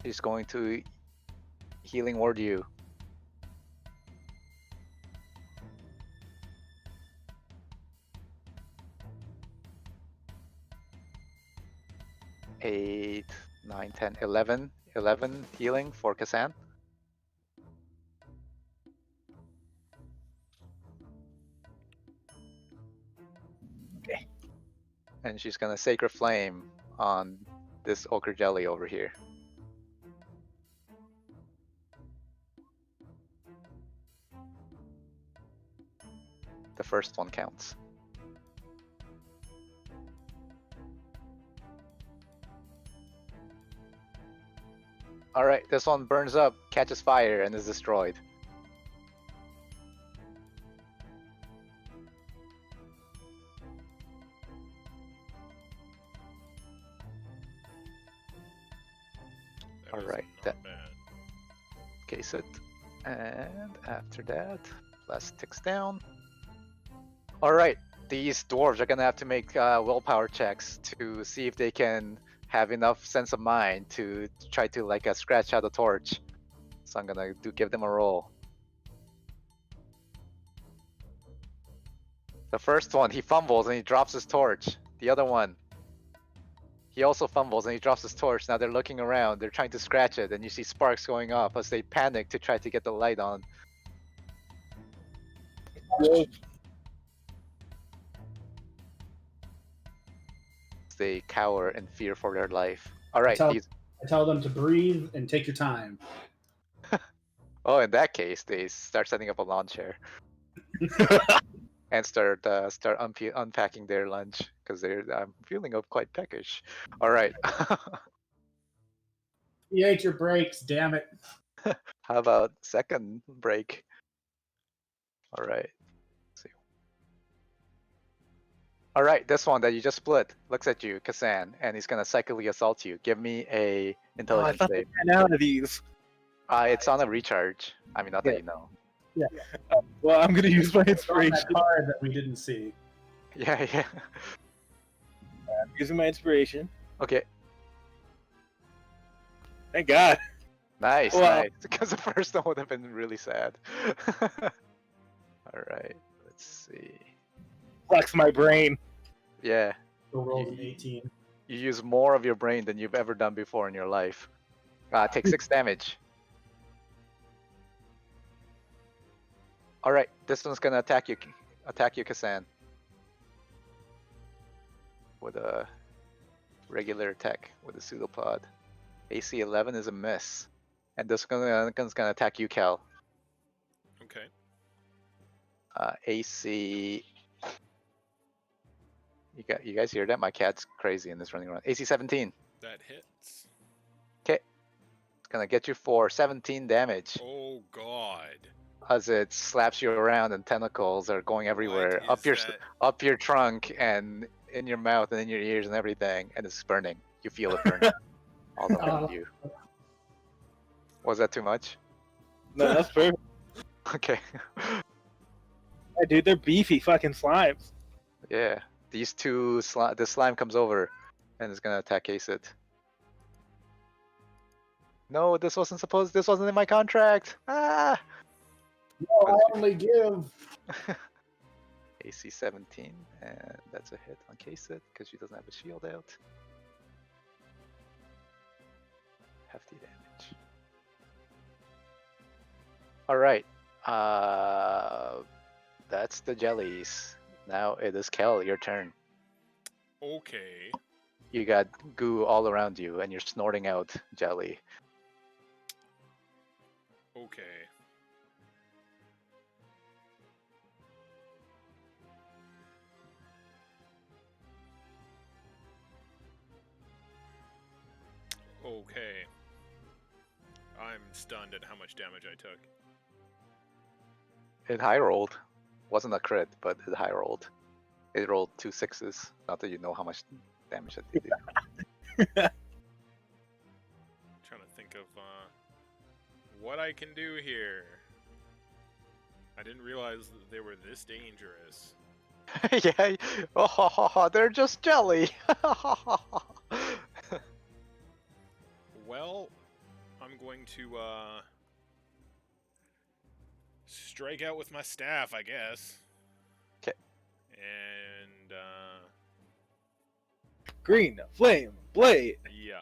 She's going to healing ward you. Eight, 9, 10, 11. 11 healing for Kasan. Okay. And she's gonna Sacred Flame on this ochre jelly over here. The first one counts. All right, this one burns up, catches fire, and is destroyed. That All is right, not that- bad. Case it. And after that, blast ticks down. All right, these dwarves are gonna have to make willpower checks to see if they can have enough sense of mind to try to like scratch out a torch. So I'm gonna give them a roll. The first one, he fumbles and he drops his torch. The other one, he also fumbles and he drops his torch. Now they're looking around, they're trying to scratch it, and you see sparks going off as they panic to try to get the light on. They cower in fear for their life. All right, I tell them to breathe and take your time. Oh, in that case, they start setting up a lawn chair and start unpacking their lunch because I'm feeling up quite peckish. All right. You ate your breaks, damn it. How about second break? All right. Let's see. All right, this one that you just split looks at you, Kasan, and he's gonna psychically assault you. Give me a Oh, I intelligence thought they save. ran out of these. It's on a recharge. I mean, not that Yeah. you know. Well, I'm gonna use my On inspiration. that card that we didn't see. Yeah, yeah. I'm using my inspiration. Okay, Thank God. nice, Well- nice. Because the first one would have been really sad. All right, let's see. Flex my brain. Yeah, So rolls an 18. you use more of your brain than you've ever done before in your life. Take 6 damage. All right, this one's gonna attack you, Kasan, with a regular attack with a pseudopod. AC 11 is a miss, and this one's gonna attack you, Cal. Okay. AC. You guys hear that? My cat's crazy and is running around. AC 17. That hits. It's gonna get you for 17 damage Oh God. as it slaps you around and tentacles are going everywhere What is that? up your trunk and in your mouth and in your ears and everything, and it's burning. You feel it burning all around you. Was that too much? No, that's perfect. Okay. Yeah, dude, they're beefy fucking slimes. Yeah. These two the slime comes over and is gonna attack Acid. No, this wasn't in my contract. Ah. No, I only give. AC 17, and that's a hit on K-Sit because she doesn't have a shield out. Hefty damage. Alright. That's the jellies. Now it is Kel, your turn. Okay. You got goo all around you and you're snorting out jelly. Okay. Okay. I'm stunned at how much damage I took. It high rolled. Wasn't a crit, but it high rolled. It rolled 2 6s. Not that you know how much damage that they do. Trying to think of what I can do here. I didn't realize that they were this dangerous. Yeah. Oh, they're just jelly. Well, I'm going to strike out with my staff, I guess. 'Kay. And Green flame blade. yeah,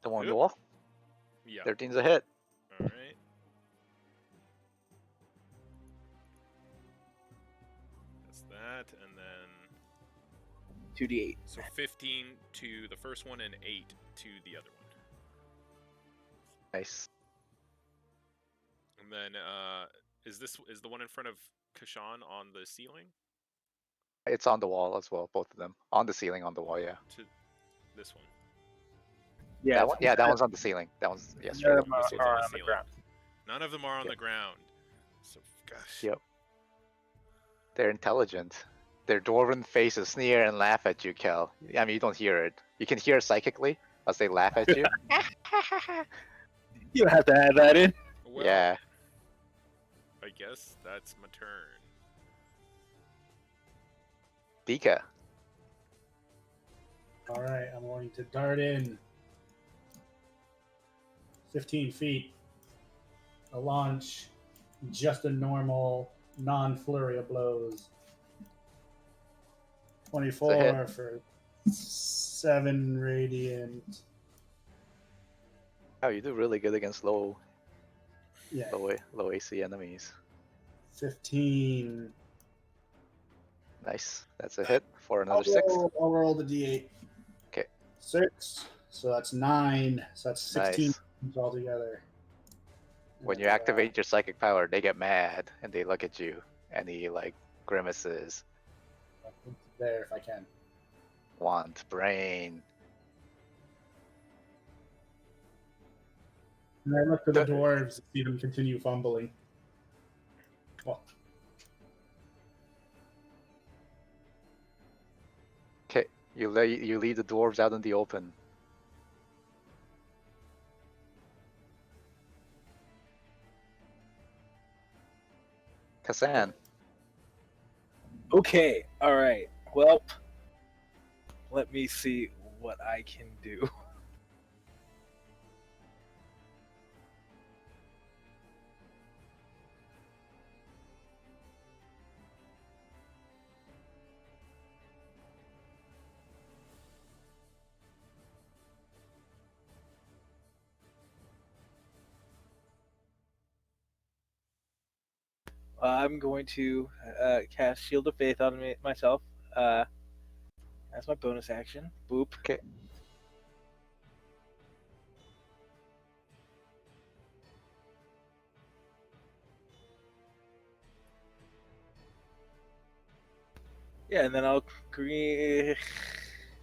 The one on the Yep. wall. yeah. 13's a hit. All right. That's that, and then 2d8. so 15 to the first one and 8 to the other one. Nice. And then is the one in front of Kashan on the ceiling? It's on the wall as well, both of them. On the ceiling, on the wall, yeah. To this one. Yeah, That one, yeah, that one's on the ceiling. That one's straight up on the This ceiling. one's are on the on the ceiling. ground. None of them are on Yep. the ground. So, gosh. Yep. They're intelligent. Their dwarven faces sneer and laugh at you, Kel. I mean, you don't hear it. You can hear psychically as they laugh at you. You don't have to add that in. Well, Yeah. I guess that's my turn. Dika. All right, I'm going to dart in 15 feet. A launch, just a normal, non-flurry of blows. 24 for 7 radiant. Oh, you do really good against low Yeah, AC enemies. 15. Nice. That's a hit for another 6. I'll roll the d8. Okay. 6. So that's 9. So that's 16 Nice. altogether. When you And, activate your psychic power, they get mad and they look at you and he like grimaces. there if I can. Want brain. And I look to the dwarves to see them continue fumbling. Well, Okay, you lead the dwarves out in the open. Kassan. Okay, all right. Well, let me see what I can do. I'm going to cast Shield of Faith on myself as my bonus action. Boop. Okay. Yeah, and then I'll agree.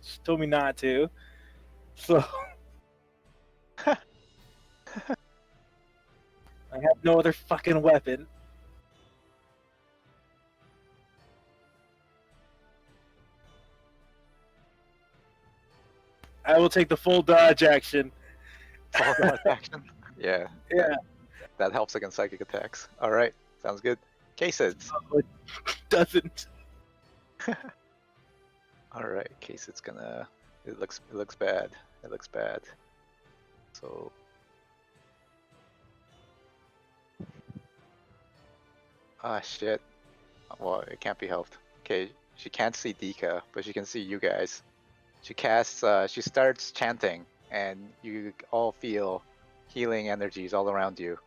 She told me not to. So I have no other fucking weapon. I will take the full dodge action. Full dodge action. Yeah. Yeah. That helps against psychic attacks. All right. Sounds good. Cases. It doesn't. All right. Case it's gonna. It looks bad. It looks bad. So. Ah shit. Well, it can't be helped. Okay. She can't see Dika, but she can see you guys. She casts. She starts chanting, and you all feel healing energies all around you.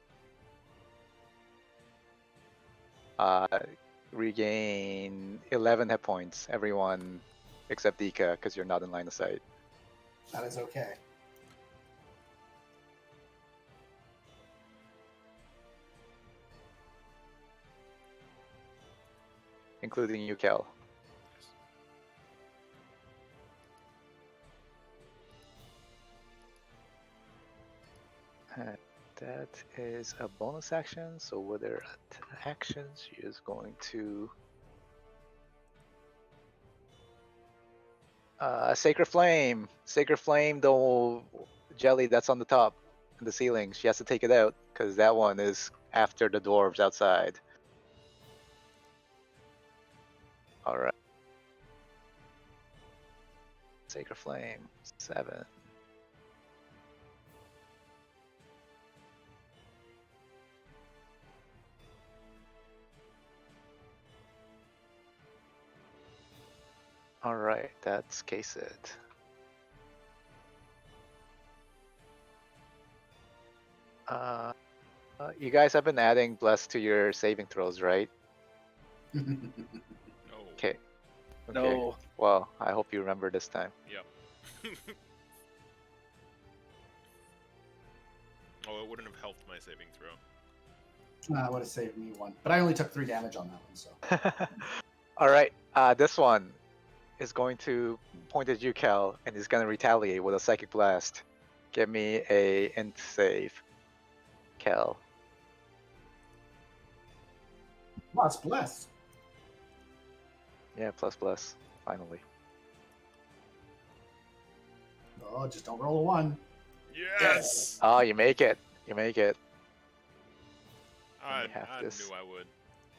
Regain 11 hit points, everyone except Dika, because you're not in line of sight. that is okay. Including you, Kel. That is a bonus action, so with her actions, she is going to Sacred Flame. Sacred Flame, the jelly that's on the top in the ceiling. She has to take it out because that one is after the dwarves outside. All right. Sacred Flame, 7. All right, that's case it. You guys have been adding bless to your saving throws, right? No. Okay. No. Well, I hope you remember this time. Yep. Oh, it wouldn't have helped my saving throw. Would have saved me 1, but I only took 3 damage on that one. So All right. This one is going to point at you, Kel, and is going to retaliate with a psychic blast. Give me a int save, Kel. Plus, bless. Yeah, plus. Finally. Oh, just don't roll a 1. Yes. Oh, you make it. You make it. I me have this. knew I would.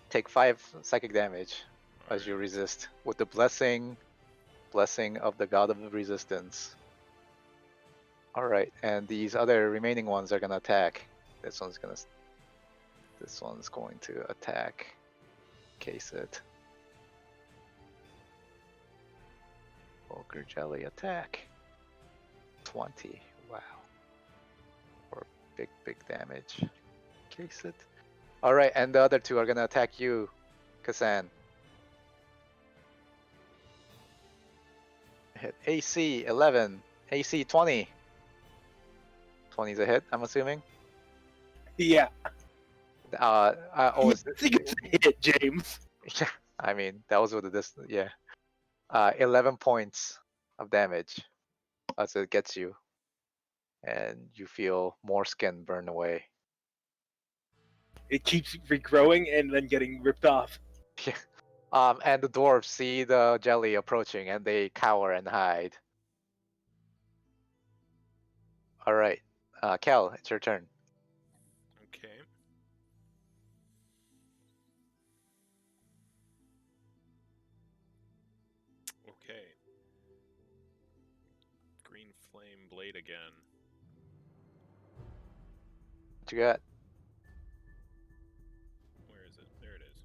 Take 5 psychic damage as Alright. you resist with the blessing of the god of resistance. All right, and these other remaining ones are gonna attack. This one's going to attack. Case it. Ogre jelly attack. 20. Wow. For big damage. Case it. All right, and the other 2 are gonna attack you, Kasan. Hit AC 11, AC 20. 20 is a hit, I'm assuming. Yeah. Oh, is I think it's a hit, James. yeah, I mean, that was with the distance, yeah. 11 points of damage as it gets you. And you feel more skin burn away. It keeps regrowing and then getting ripped off. And the dwarves see the jelly approaching and they cower and hide. Alright, Kel, it's your turn. Okay. Okay. Green flame blade again. What you got? Where is it? There it is.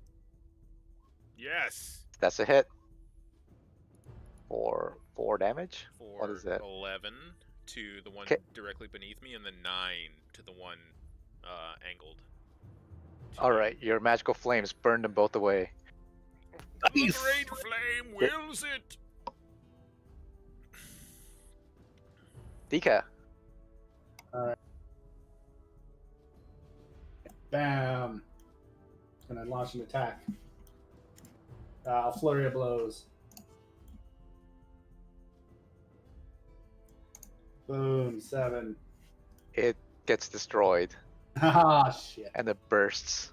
Yes. That's a hit. For 4 damage? For What is that? 11 to the one 'Kay. directly beneath me, and then 9 to the one angled. to Alright, your magical flames burn them both away. me. Nice. The great flame wills it. Dika. Bam. Gonna launch an attack. Flurry of blows. Boom, 7. It gets destroyed Ah, shit. and it bursts.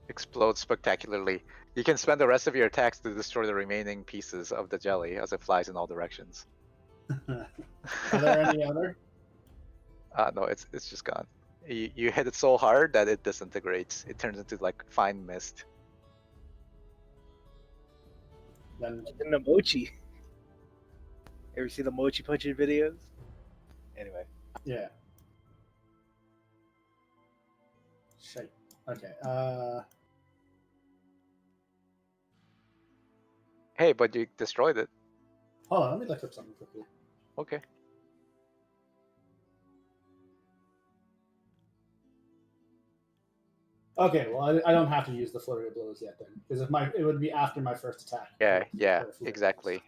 Explodes spectacularly. You can spend the rest of your attacks to destroy the remaining pieces of the jelly as it flies in all directions. Are there any other? No, it's just gone. You hit it so hard that it disintegrates. It turns into like fine mist. Then In the mochi. Ever see the mochi punching videos? Anyway. yeah. Shit. Okay. Hey, but you destroyed it. Hold on. Let me look up something quickly. Okay. Okay. Well, I don't have to use the flurry of blows yet then, because it would be after my first attack. Yeah, for yeah, flurry of blows.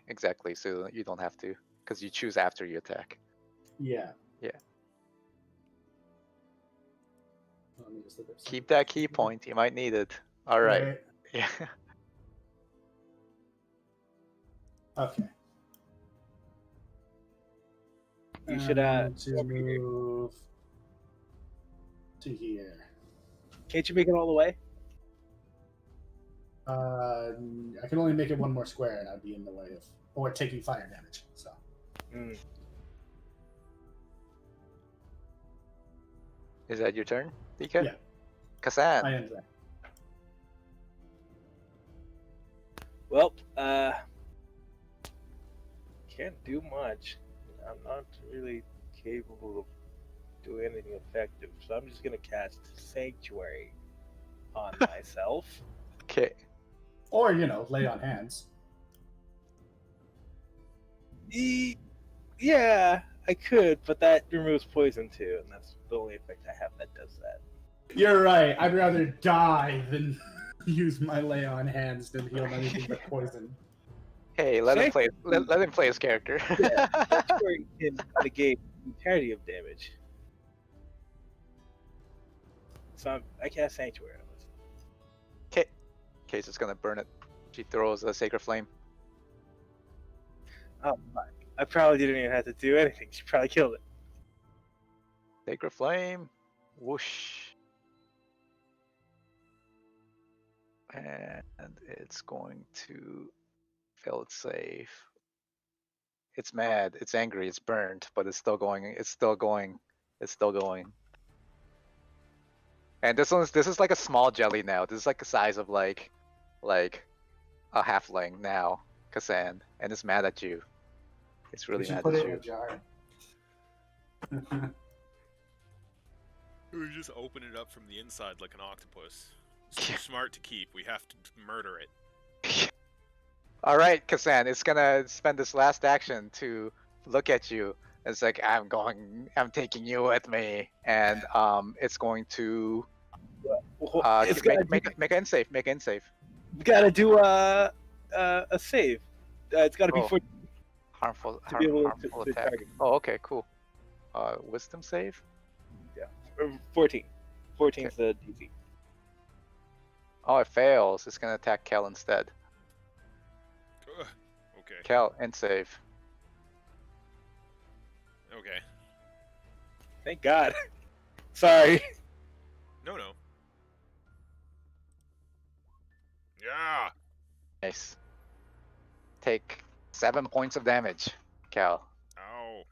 exactly. So you don't have to, because you choose after you attack. Yeah. Yeah. Let me just look up something. Keep that key point. You might need it. All right. Yeah. Okay. You should to move to here. Can't you make it all the way? I can only make it one more square, and I'd be in the way of or taking fire damage. So Is that your turn, Dika? Yeah. Kasan. I am there. Well, can't do much. I'm not really capable of doing anything effective, so I'm just gonna cast Sanctuary on myself. Okay. Or lay on hands. Yeah, I could, but that removes poison too, and that's the only effect I have that does that. You're right. I'd rather die than use my lay on hands to heal anything but poison. Hey, let him play. Let him play his character. Yeah, Sanctuary can negate the entirety of damage. So I cast Sanctuary on this. Okay. Case is gonna burn it. She throws a sacred flame. Oh, fuck. I probably didn't even have to do anything. She probably killed it. Sacred Flame. Whoosh. And it's going to fail its save. It's mad. It's angry. It's burned, but it's still going. It's still going. It's still going. And this is like a small jelly now. This is like the size of like a halfling now, Kasan, and it's mad at you. It's really We should mad put at it in you. a jar. We just open it up from the inside like an octopus. It's too smart to keep. We have to murder it. All right, Kasan, it's gonna spend this last action to look at you. It's like I'm taking you with me, and it's going to It's gotta make an save. Make an save. gotta do a save. It's gotta be Oh. for Harmful to be able to harmful attack. target. Oh, okay, cool. Wisdom save. 14. 14 is the DC. Oh, it fails. It's gonna attack Kel instead. Ugh. Okay. Kel, and save. Okay. Thank God. Sorry. No. Yeah. Nice. Take 7 points of damage, Cal. Ow.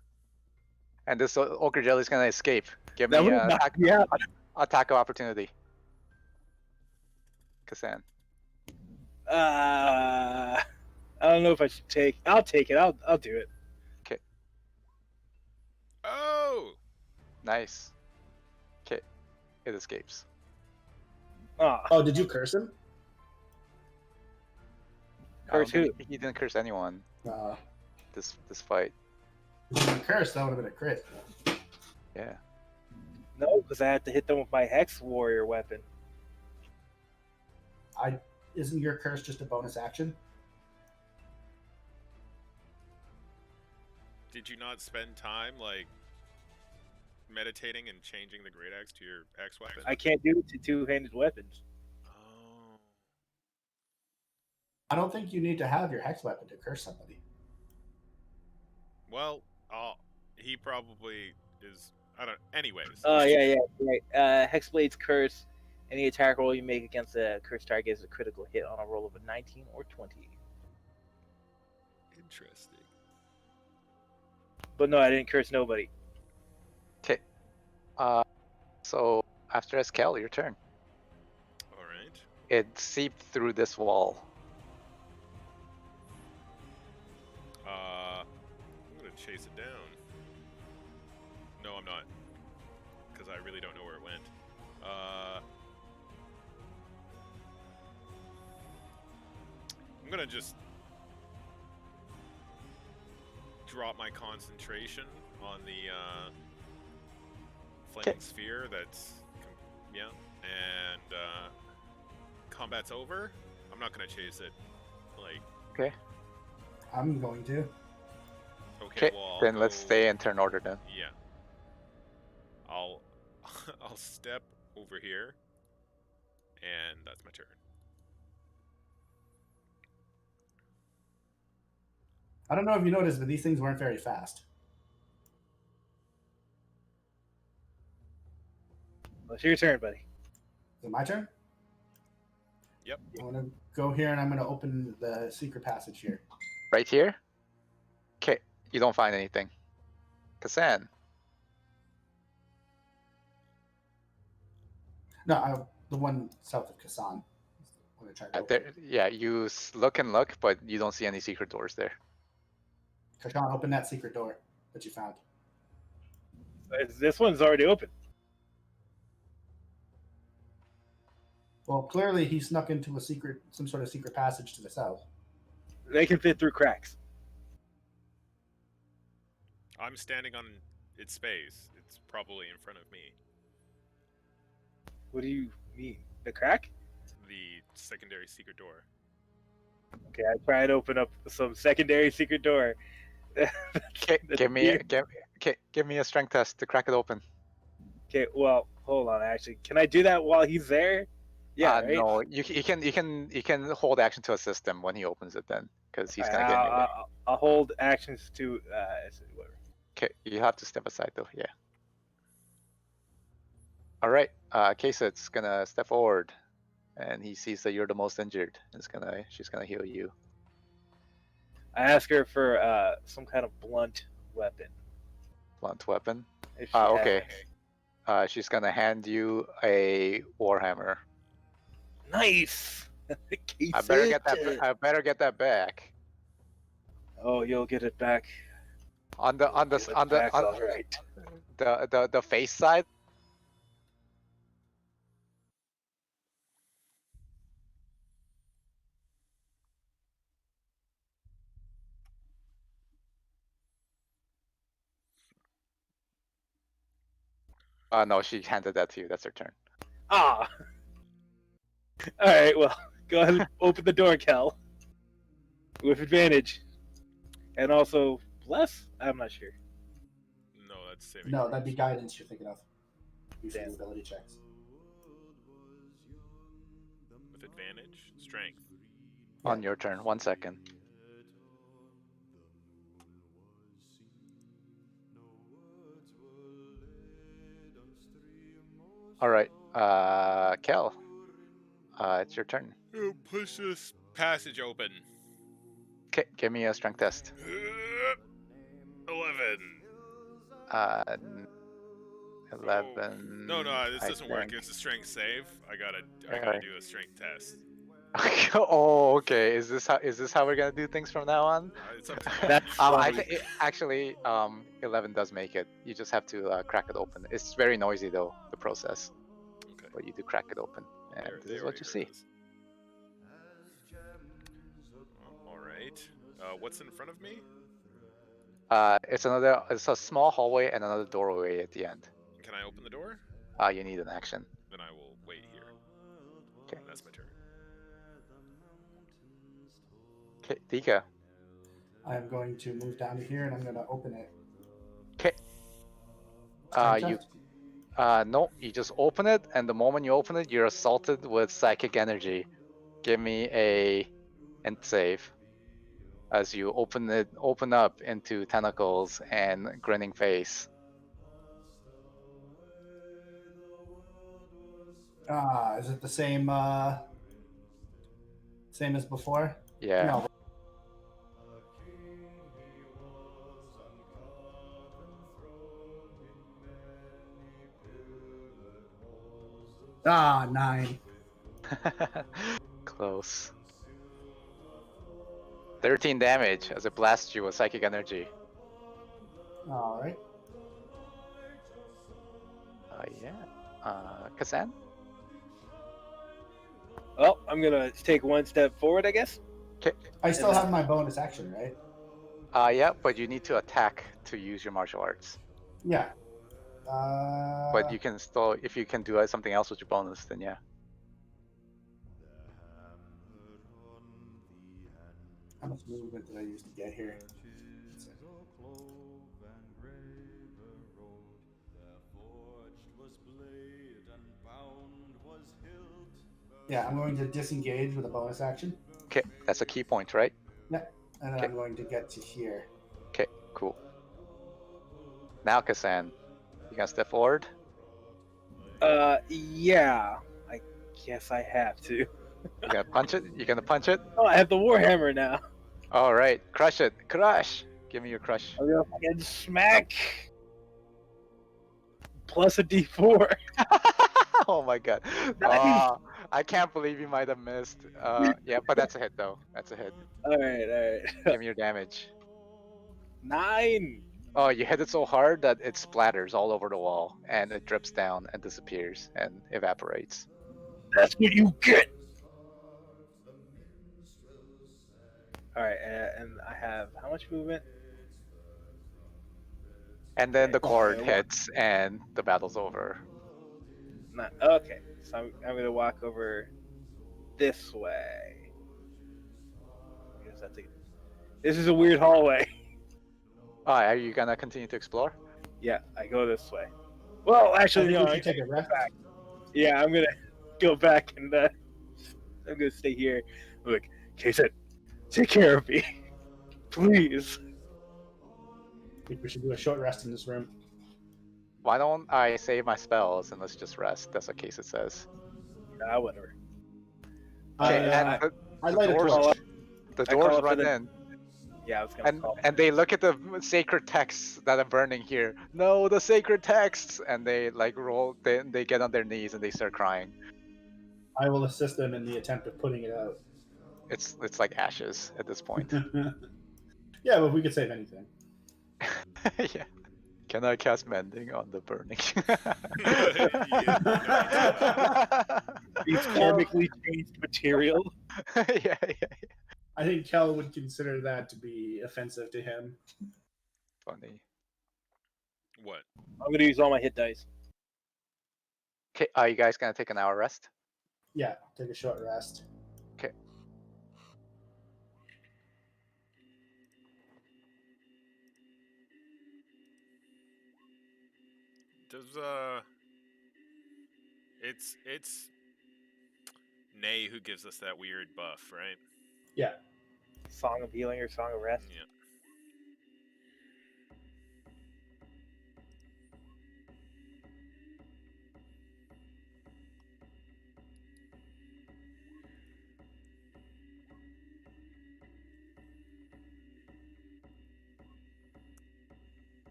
And this ochre jelly is gonna escape. Give That me would an knock me out. attack of opportunity. Kasan. I don't know if I should take. I'll take it. I'll do it. Oh. Nice. Okay. It escapes. Ah, Oh, did you curse him? Curse who? He didn't curse anyone Uh, this fight. if you cursed, that would have been a crit. Yeah. no, because I had to hit them with my Hex Warrior weapon. Isn't your curse just a bonus action? Did you not spend time like meditating and changing the great axe to your axe weapon? I can't do it to two-handed weapons. Oh. I don't think you need to have your hex weapon to curse somebody. Well, he probably is. I don't. Anyways. Oh yeah, right. Hexblade's curse. Any attack roll you make against a cursed target is a critical hit on a roll of a 19 or 20. Interesting. But no, I didn't curse nobody. Okay. So after Eskel, your turn. All right. It seeped through this wall. I'm gonna chase it down. No, I'm not, because I really don't know where it went. I'm gonna just drop my concentration on the flaming sphere. That's and combat's over. I'm not gonna chase it. Like, I'm going to. okay, Okay. well, Then let's go- stay in turn order then. Yeah. I'll step over here, and that's my turn. I don't know if you noticed, but these things weren't very fast. Well, it's your turn, buddy. Is it my turn? Yep. I'm going to go here and I'm going to open the secret passage here. Right here? Okay. You don't find anything. Kasan. No, the one south of Kasan. I'm going to try to open. Yeah, you look and look, but you don't see any secret doors there. Kashan, open that secret door that you found. This one's already open. Well, clearly he snuck into some sort of secret passage to the south. They can fit through cracks. I'm standing on its space. It's probably in front of me. What do you mean? The crack? The secondary secret door. Okay, I tried to open up some secondary secret door. Okay, give me a strength test to crack it open. Okay, well, hold on. Actually, can I do that while he's there? Yeah, right. No, you can hold action to assist him when he opens it then, because he's gonna get in your way. I'll hold actions to whatever. Okay, you have to step aside though. Yeah. All right. Kaset's gonna step forward, and he sees that you're the most injured. She's gonna heal you. I ask her for some kind of blunt weapon. Blunt weapon. If she has Okay. it. She's gonna hand you a warhammer. Nice. I better get that. I better get that back. Oh, you'll get it back. On the All right. the face side. No, she handed that to you. That's her turn. Ah. All right. Well, go ahead and open the door, Cal. With advantage, and also bless. I'm not sure. No, that's saving. No, that'd be guidance you're thinking of. Usually Damn. ability checks. With advantage, strength. On your turn. 1 second. All right. Kel. It's your turn. Push this passage open. Okay, give me a strength test. 11. 11. No, this I doesn't work. think. It's a strength save. I gotta Okay. do a strength test. Oh, okay. Is this how we're gonna do things from now on? It's up to you. That's I funny. think actually 11 does make it. You just have to crack it open. It's very noisy though, the process, Okay. but you do crack it open, and They this is what already you heard see. this. All right. What's in front of me? It's a small hallway and another doorway at the end. Can I open the door? You need an action. Then I will wait here. Okay. That's my turn. Okay, Dika. I'm going to move down to here and I'm going to open it. Okay. Strength test? No, you just open it, and the moment you open it, you're assaulted with psychic energy. Give me a int save. As you open up into tentacles and grinning face. Is it the same same as before? Yeah. No. Ah, 9. Close. 13 damage as it blasts you with psychic energy. All right. Yeah. Kazan? Well, I'm gonna take one step forward, I guess. Okay. I still have my bonus action, right? Yeah, but you need to attack to use your martial arts. Yeah. But you can still, if you can do something else with your bonus, then yeah. How much movement did I use to get here? Yeah, I'm going to disengage with a bonus action. Okay, that's a key point, right? Yeah, and then Okay. I'm going to get to here. Okay, cool. Now, Kazan, you gonna step forward? Yeah. I guess I have to. You gonna punch it? You gonna punch it? Oh, I have the warhammer now. All right, crush it. Crush. Give me your crush. I'm gonna fucking smack. Plus a D4. Oh my god. Nice. I can't believe you might have missed. Yeah, but that's a hit though. That's a hit. All right. Give me your damage. 9. Oh, you hit it so hard that it splatters all over the wall, and it drips down and disappears and evaporates. That's what you get. All right, and I have how much movement? And then the cord Okay. hits, and the battle's over. Not okay. So I'm gonna walk over this way. I guess that's this is a weird hallway. Are you gonna continue to explore? Yeah, I go this way. Well, actually, I think no. we I should take a rest. back. Yeah, I'm gonna go back and I'm gonna stay here. I'm like, Kaysen, take care of me, please. I think we should do a short rest in this room. Why don't I save my spells and let's just rest? That's what Case it says. Whatever. Okay, I the light a doors, torch. the I call doors it for run the- in, Yeah, I was gonna call. and they look at the sacred texts that are burning here. No, the sacred texts, and they like roll. They get on their knees and they start crying. I will assist them in the attempt of putting it out. It's like ashes at this point. Yeah, but we could save anything. Yeah. Can I cast mending on the burning? These chemically changed material. Yeah. I think Kel would consider that to be offensive to him. Funny. What? I'm gonna use all my hit dice. Okay, are you guys gonna take an hour rest? Yeah, take a short rest. Okay. Does it's Nay who gives us that weird buff, right? Yeah. Song of healing or song of rest. Yeah.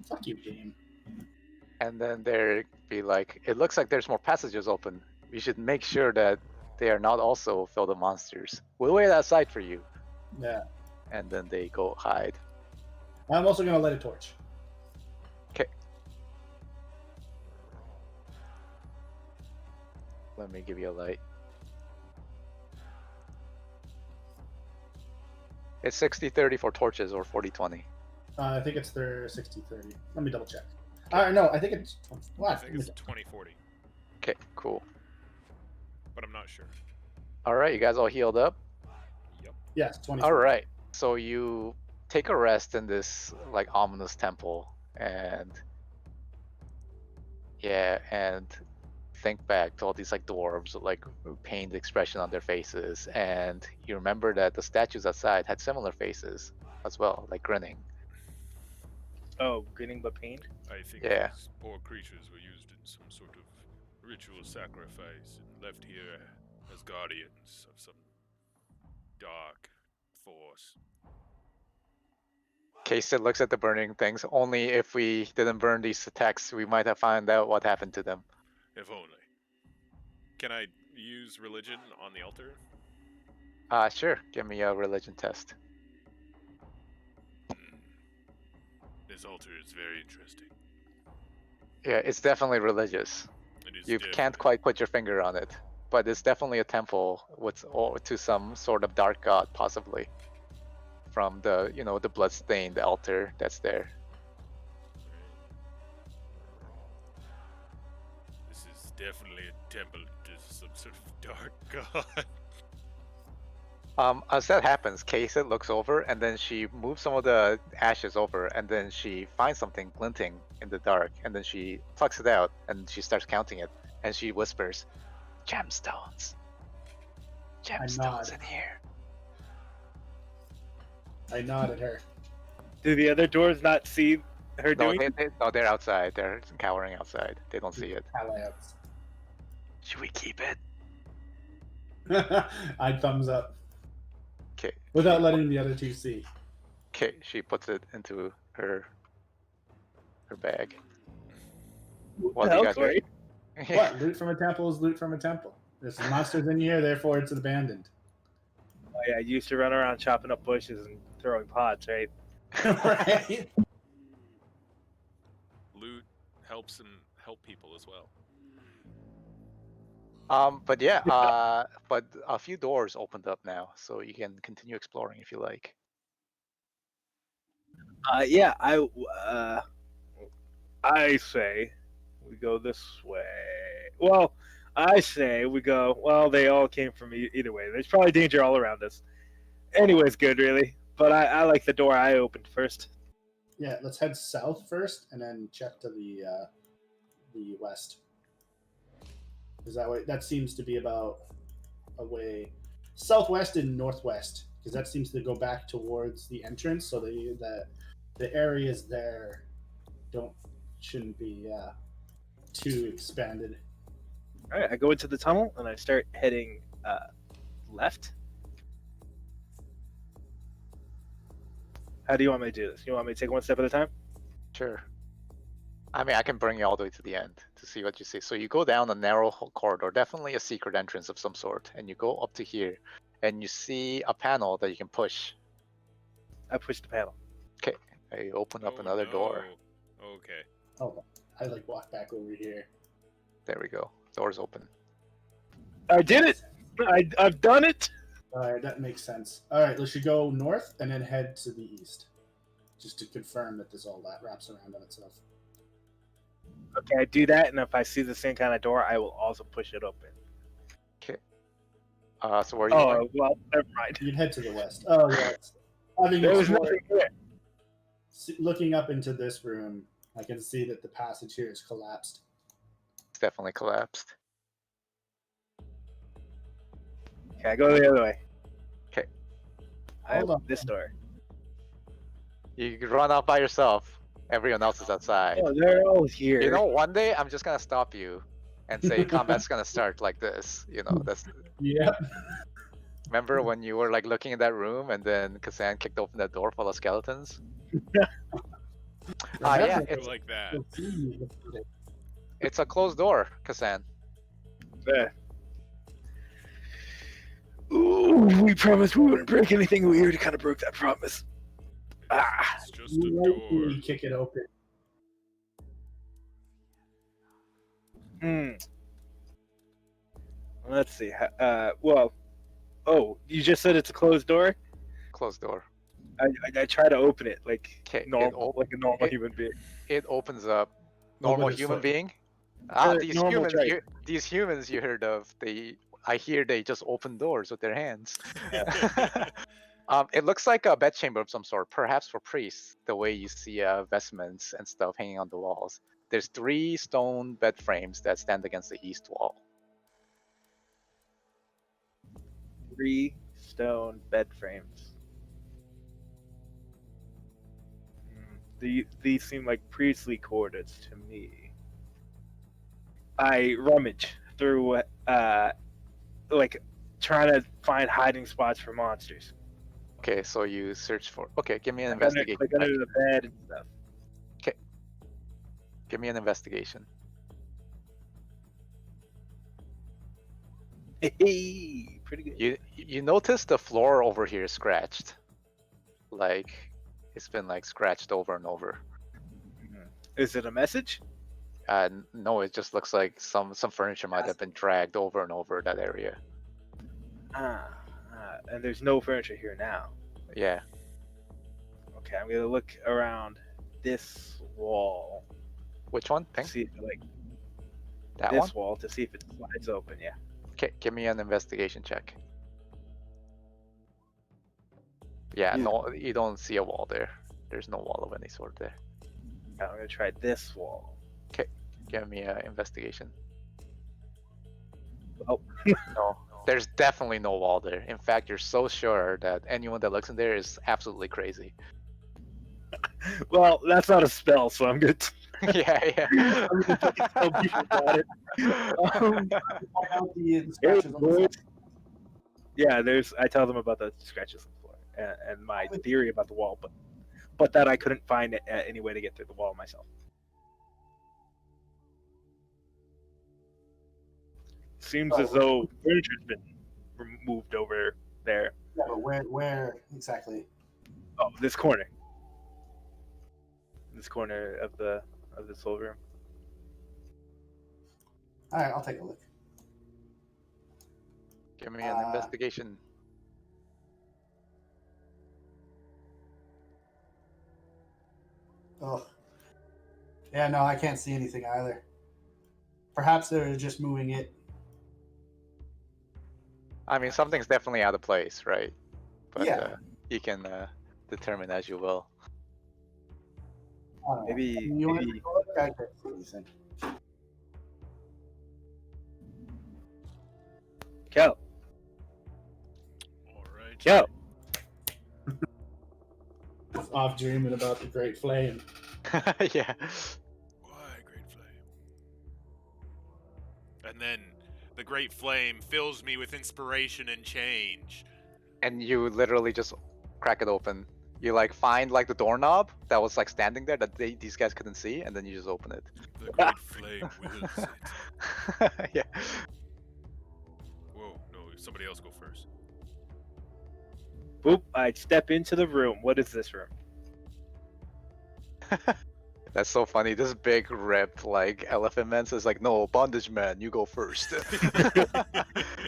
Fuck you, game. And then there be like, it looks like there's more passages open. We should make sure that they are not also filled with monsters. We'll wait outside for you. Yeah. And then they go hide. I'm also gonna light a torch. Let me give you a light. It's 60-30 for torches or 40-20. I think it's their 60-30. Let me double check. No, I think it's what? I think it's 20-40, Okay, cool. but I'm not sure. All right, you guys all healed up? Yep. Yes, 20. All right. So you take a rest in this like ominous temple and think back to all these like dwarves with like pained expression on their faces, and you remember that the statues outside had similar faces as well, like grinning. Oh, grinning but pained. I think Yeah. these poor creatures were used in some sort of ritual sacrifice and left here as guardians of some dark force. Kasted looks at the burning things. Only if we didn't burn these texts, we might have found out what happened to them. If only. Can I use religion on the altar? Sure. Give me a religion test. This altar is very interesting. Yeah, it's definitely religious. It is You can't quite put your finger on it, but it's definitely a temple with or to some sort of dark god, possibly. From the the blood-stained altar that's there. This is definitely a temple to some sort of dark god. As that happens, Kaysa looks over and then she moves some of the ashes over, and then she finds something glinting in the dark, and then she plucks it out and she starts counting it, and she whispers, "Gemstones. Gemstones in here." I nod at her. Do the other doors not see her No, doing? no, they're outside. They're cowering outside. They don't see it. Allies. Should we keep it? I'd thumbs up Okay. without letting the other two see. Okay, she puts it into her bag. What do you guys Sorry. What? Loot from a temple is loot from a temple. There's some monsters in here, therefore it's abandoned. Oh, yeah, I used to run around chopping up bushes and throwing pots, right? Right? Loot helps and help people as well. But yeah, but a few doors opened up now, so you can continue exploring if you like. Yeah, I say we go this way. Well, I say we go. Well, they all came from either way. There's probably danger all around us. Anyways, good, really. But I like the door I opened first. Yeah, let's head south first and then check to the west. Is that way? That seems to be about a way southwest and northwest, because that seems to go back towards the entrance. So the areas there shouldn't be too expanded. All right, I go into the tunnel and I start heading left. How do you want me to do this? You want me to take one step at a time? Sure. I mean, I can bring you all the way to the end to see what you see. So you go down a narrow corridor, definitely a secret entrance of some sort, and you go up to here, and you see a panel that you can push. I push the panel. Okay, you open up Oh, another door. no. Okay. Oh, I like walk back over here. There we go. Door's open. I did it! I've done it! All right, that makes sense. All right, let's go north and then head to the east, just to confirm that this all that wraps around on itself. Okay, I do that, and if I see the same kind of door, I will also push it open. Okay. So where are you going? Oh, well, never mind. You'd head to the west. Oh yes. Having There was explored- nothing here. Looking up into this room, I can see that the passage here is collapsed. It's definitely collapsed. Okay, I go the other way. Okay. I Hold open on. this door. You can run out by yourself. Everyone else is outside. Oh, they're all here. You know, one day I'm just gonna stop you and say combat's gonna start like this. You know, that's. Yep. Remember when you were like looking in that room and then Kazan kicked open that door full of skeletons? Yeah, Remember, it's like that. it's a closed door, Kazan. There. Ooh, we promised we wouldn't break anything. We already kind of broke that promise. Ah, It's just a You door. lightly kick it open. hmm. Let's see. Well, oh, you just said it's a closed door. Closed door. I try to open it like 'Kay, normal, like a normal it- human being. It opens up. Oh, Normal but it's human like- being. These normal humans. trait. These humans you heard of. I hear they just open doors with their hands. It looks like a bedchamber of some sort, perhaps for priests. The way you see vestments and stuff hanging on the walls. There's 3 stone bed frames that stand against the east wall. 3 stone bed frames. These seem like priestly quarters to me. I rummage through, like trying to find hiding spots for monsters. Okay, so you search for. Okay, give me an Like under, investigation. like under the bed and stuff. Give me an investigation. Hey, pretty good. You notice the floor over here is scratched, like it's been like scratched over and over. Is it a message? No, it just looks like some furniture might have been dragged over and over that area. And there's no furniture here now. Yeah. Okay, I'm gonna look around this wall. Which one? To Pink? see if like That this one? wall to see if it slides open. Yeah. Okay, give me an investigation check. Yeah, Yeah. no, you don't see a wall there. There's no wall of any sort there. I'm gonna try this wall. Give me an investigation. Oh. No, there's definitely no wall there. In fact, you're so sure that anyone that looks in there is absolutely crazy. Well, that's not a spell, so I'm good. Yeah. I'm gonna fucking tell people about it. Point out the Hey, scratches on the floor. boys. Yeah, I tell them about the scratches on the floor and my theory about the wall, but that I couldn't find any way to get through the wall myself. Seems as though furniture's been moved over there. Yeah, but where exactly? Oh, this corner. This corner of this whole room. All right, I'll take a look. Give me an investigation. Oh. Yeah, no, I can't see anything either. Perhaps they're just moving it. I mean, something's definitely out of place, right? But Yeah. you can determine as you will. I don't know. Maybe You want to maybe take a look? I can't see anything. Kel. All right. Kel. Just off dreaming about the Great Flame. Yeah. Why, Great Flame? And then the Great Flame fills me with inspiration and change. And you literally just crack it open. You like find like the doorknob that was like standing there that these guys couldn't see, and then you just open it. The Great Flame wills it. Yeah. Whoa, no, somebody else go first. Boop. I step into the room. What is this room? That's so funny. This big ripped like elephant man says like, no, bondage man, you go first.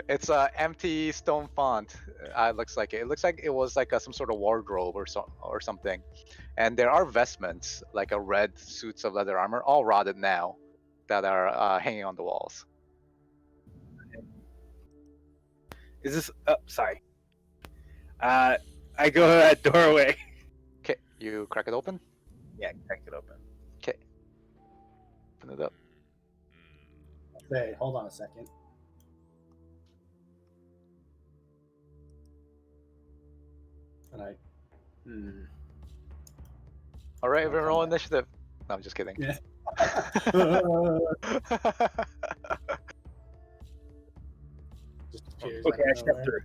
It's a empty stone font. It looks like it was like some sort of wardrobe or something. And there are vestments like a red suits of leather armor, all rotted now, that are hanging on the walls. Is this? Oh, sorry. I go to that doorway. Okay, you crack it open. Yeah, crack it open. Okay, open it up. Hey, hold on a second. And I. All right, everyone, roll Okay. initiative. No, I'm just kidding. Yeah. Just appears Okay, out I of step nowhere. through.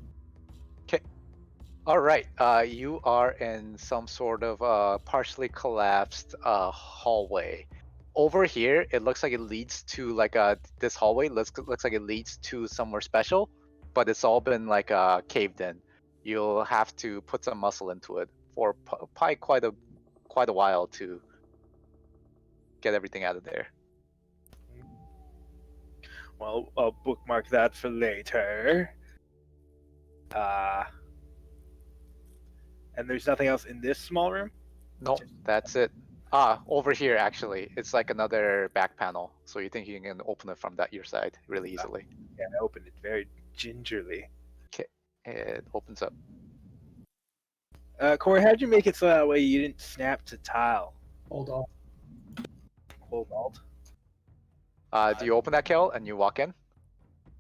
All right, you are in some sort of partially collapsed hallway. Over here, it looks like it leads to like this hallway looks like it leads to somewhere special, but it's all been like caved in. You'll have to put some muscle into it for probably quite a while to get everything out of there. Well, I'll bookmark that for later. And there's nothing else in this small room? Nope, that's it. Over here actually, it's like another back panel, so you think you can open it from your side really easily. Yeah, I opened it very gingerly. It opens up. Corey, how'd you make it so that way you didn't snap to tile? Hold on. Hold Alt. Do you open that, Kel, and you walk in?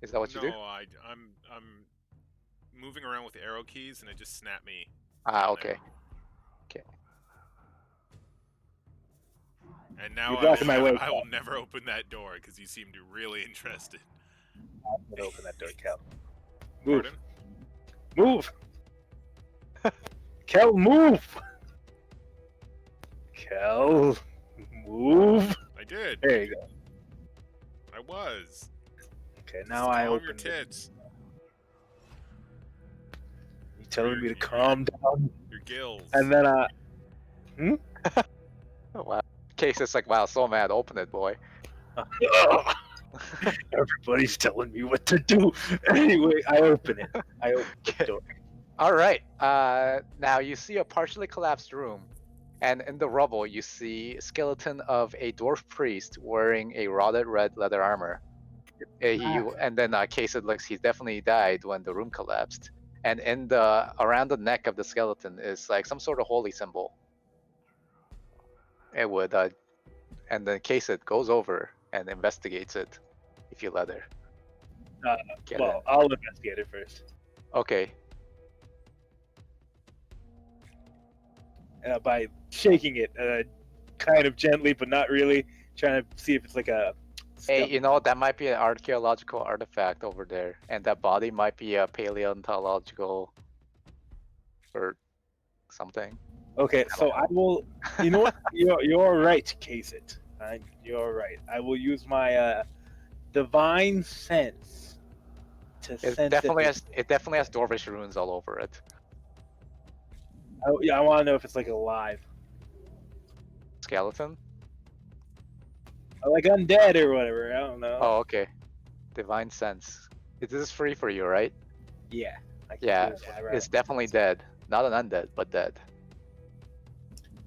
Is that what you do? No, I'm moving around with the arrow keys, and it just snapped me. Okay. And now You're blocking my way. I will never open that door because you seemed really interested. I'm gonna open that door, Kel. Move. Pardon? Move! Kel, move! Kel, move! I did. There you go. I was. Okay, now I Calm open your it. tits. You telling me to calm down? Your gills. And then, Oh, wow. Case is like, wow, so mad. Open it, boy. everybody's telling me what to do. Anyway, I open it. I open the door. All right. Now you see a partially collapsed room, and in the rubble you see a skeleton of a dwarf priest wearing a rotted red leather armor. And then Case it looks he's definitely died when the room collapsed. And in the around the neck of the skeleton is like some sort of holy symbol. It would, and then Case it goes over and investigates it, if you let her. Get Well, I'll investigate it first. Okay. By shaking it, kind of gently, but not really, trying to see if it's like a. Hey, you know, that might be an archaeological artifact over there, and that body might be a paleontological or something. Okay, so I will. You know what? You're right, Case it. You're right. I will use my divine sense to It sense definitely if has dwarvish runes all over it. I want to know if it's like alive, Skeleton? or like undead or whatever. I don't know. Oh, okay. Divine sense. This is free for you, right? Yeah. I can Yeah, do this whenever I it's definitely dead. Not an undead, but dead.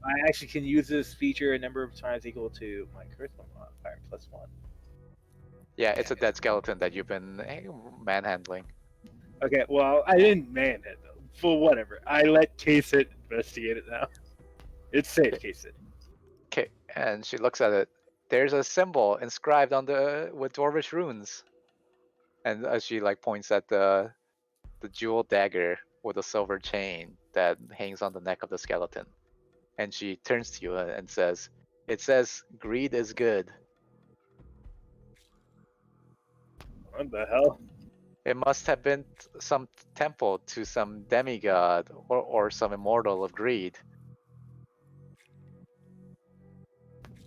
I actually can use this feature a number of times equal to my charisma modifier +1. Yeah, it's a dead skeleton that you've been manhandling. Okay, well, I didn't man it though. But whatever. I let Case it investigate it now. It's safe, Case it. Okay, and she looks at it. There's a symbol inscribed on with dwarvish runes. And she like points at the jewel dagger with a silver chain that hangs on the neck of the skeleton. And she turns to you and says, "It says greed is good. What the hell? It must have been some temple to some demigod or some immortal of greed."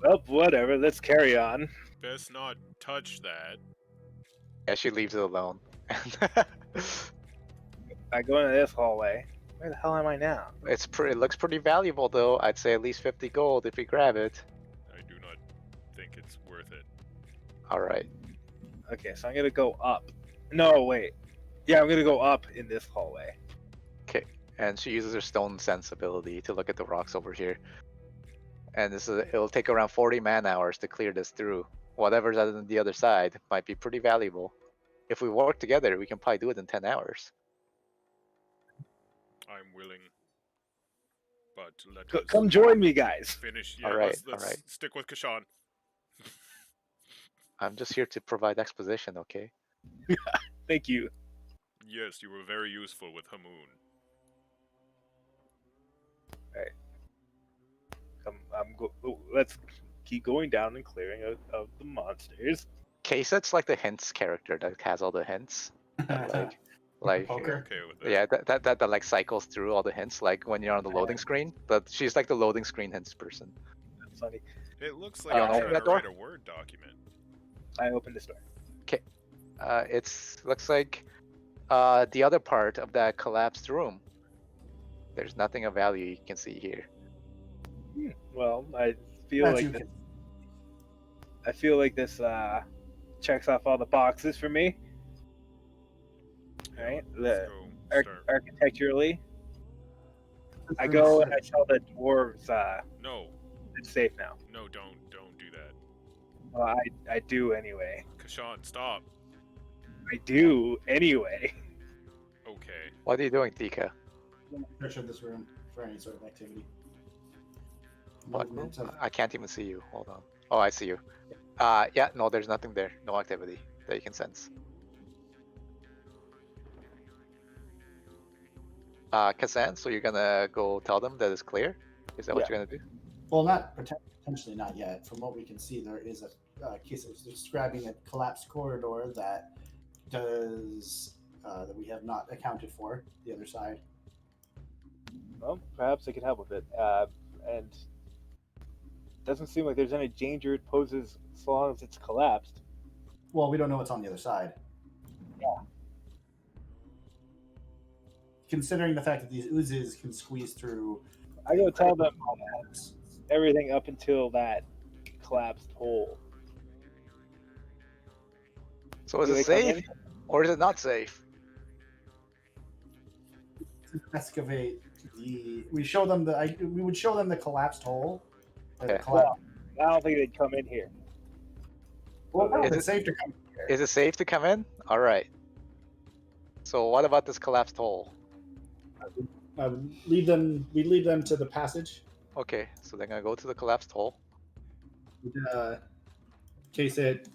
Well, whatever. Let's carry on. Best not touch that. Yeah, she leaves it alone. I go into this hallway. Where the hell am I now? It looks pretty valuable though. I'd say at least 50 gold if we grab it. I do not think it's worth it. All right. Okay, so I'm gonna go up. No, wait. Yeah, I'm gonna go up in this hallway. Okay. And she uses her stone sense ability to look at the rocks over here. And it'll take around 40 man hours to clear this through. Whatever's on the other side might be pretty valuable. If we work together, we can probably do it in 10 hours. I'm willing. But let us Come join me, guys. finish. Yeah, Alright, let's alright. stick with Kashan. I'm just here to provide exposition, okay? Thank you. Yes, you were very useful with Hamoon. Let's keep going down and clearing of the monsters. Kayset's like the hints character that has all the hints. Like Poker. Okay with that. yeah, that like cycles through all the hints. Like when you're on the loading screen, but she's like the loading screen hints person. That's funny. It looks like You I'm wanna trying open to that door? write a Word document. I opened this door. Looks like the other part of that collapsed room. There's nothing of value you can see here. Well, I feel That like you this, can. I feel like this checks off all the boxes for me. Yeah, Right? let's The go start. architecturally, This I room go is and I tell the dwarves No, it's safe now. no, don't do that. Well, I do anyway. Kashan, stop. I do anyway. Okay. What are you doing, Tika? search of this room for any sort of activity. What room? Movement of- I can't even see you. Hold on. Oh, I see you. Yeah, no, there's nothing there. No activity that you can sense. Kazan, so you're gonna go tell them that it's clear? Is that what you're gonna do? Well, not potentially not yet. From what we can see, there is a case of describing a collapsed corridor that does that we have not accounted for. The other side. Well, perhaps I can help with it. And doesn't seem like there's any danger it poses so long as it's collapsed. Well, we don't know what's on the other side. Yeah. Considering the fact that these oozes can squeeze through. I go tell them Yes. everything up until that collapsed hole. So is Do it they come safe in? or is it not safe? To excavate the. We show them the. We would show them the collapsed hole. Or the Okay. collapsed. I don't think they'd come in here. Well, no, Is it's it- safe to come. Is it safe to come in? All right. So what about this collapsed hole? Lead them. We lead them to the passage. Okay, so they're gonna go to the collapsed hole. Case it.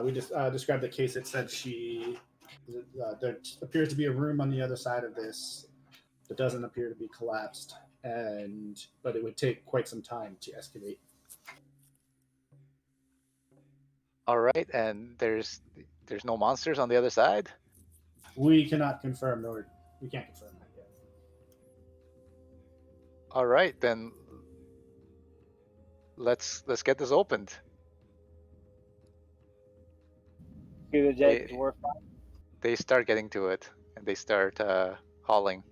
We just described the case. It said there appears to be a room on the other side of this that doesn't appear to be collapsed, but it would take quite some time to excavate. All right, and there's no monsters on the other side. We cannot confirm, nor we can't confirm that yet. All right, then let's get this opened. See the dead They- dwarf. They start getting to it and they start hauling.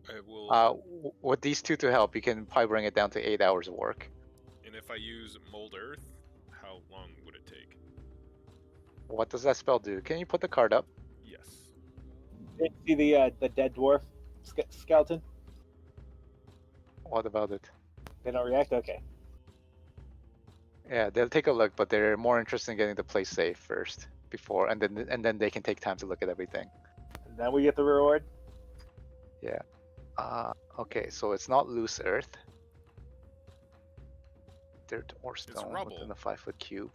I will. With these two to help, you can probably bring it down to 8 hours of work. And if I use Mold Earth, how long would it take? What does that spell do? Can you put the card up? Yes. See the dead dwarf skeleton? What about it? They don't react. Okay. Yeah, they'll take a look, but they're more interested in getting the place safe first before, and then they can take time to look at everything. And then we get the reward. Yeah. Okay, so it's not loose earth. Dirt or stone rubble. within a 5-foot cube.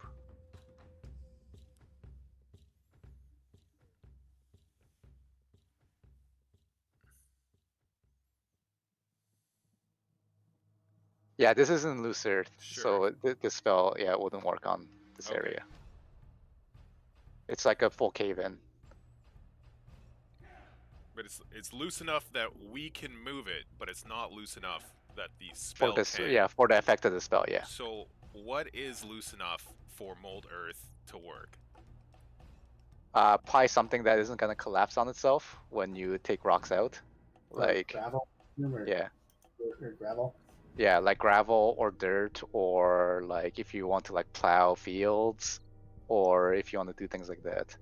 Yeah, this isn't loose earth, Sure. so this spell, yeah, it wouldn't work on this Okay. area. It's like a full cave-in. But it's loose enough that we can move it, but it's not loose enough that the For spell this, can. yeah, for the effect of the spell, yeah. So what is loose enough for mold earth to work? Probably something that isn't gonna collapse on itself when you take rocks out. Like, gravel, or, yeah, or gravel. yeah, like gravel or dirt, or like if you want to like plow fields, or if you want to do things like that.